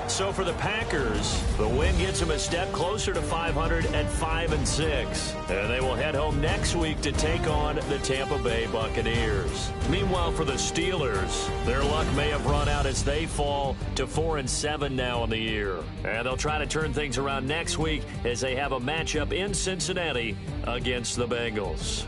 So for the Packers, the win gets them a step closer to 500 at 5-6. And they will head home next week to take on the Tampa Bay Buccaneers. Meanwhile, for the Steelers, their luck may have run out as they fall to 4-7 now in the year. And they'll try to turn things around next week as they have a matchup in Cincinnati against the Bengals.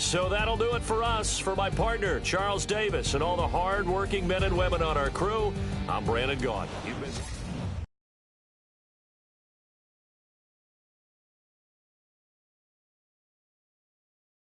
So that'll do it for us. For my partner, Charles Davis, and all the hard-working men and women on our crew, I'm Brandon Gaudin. You've been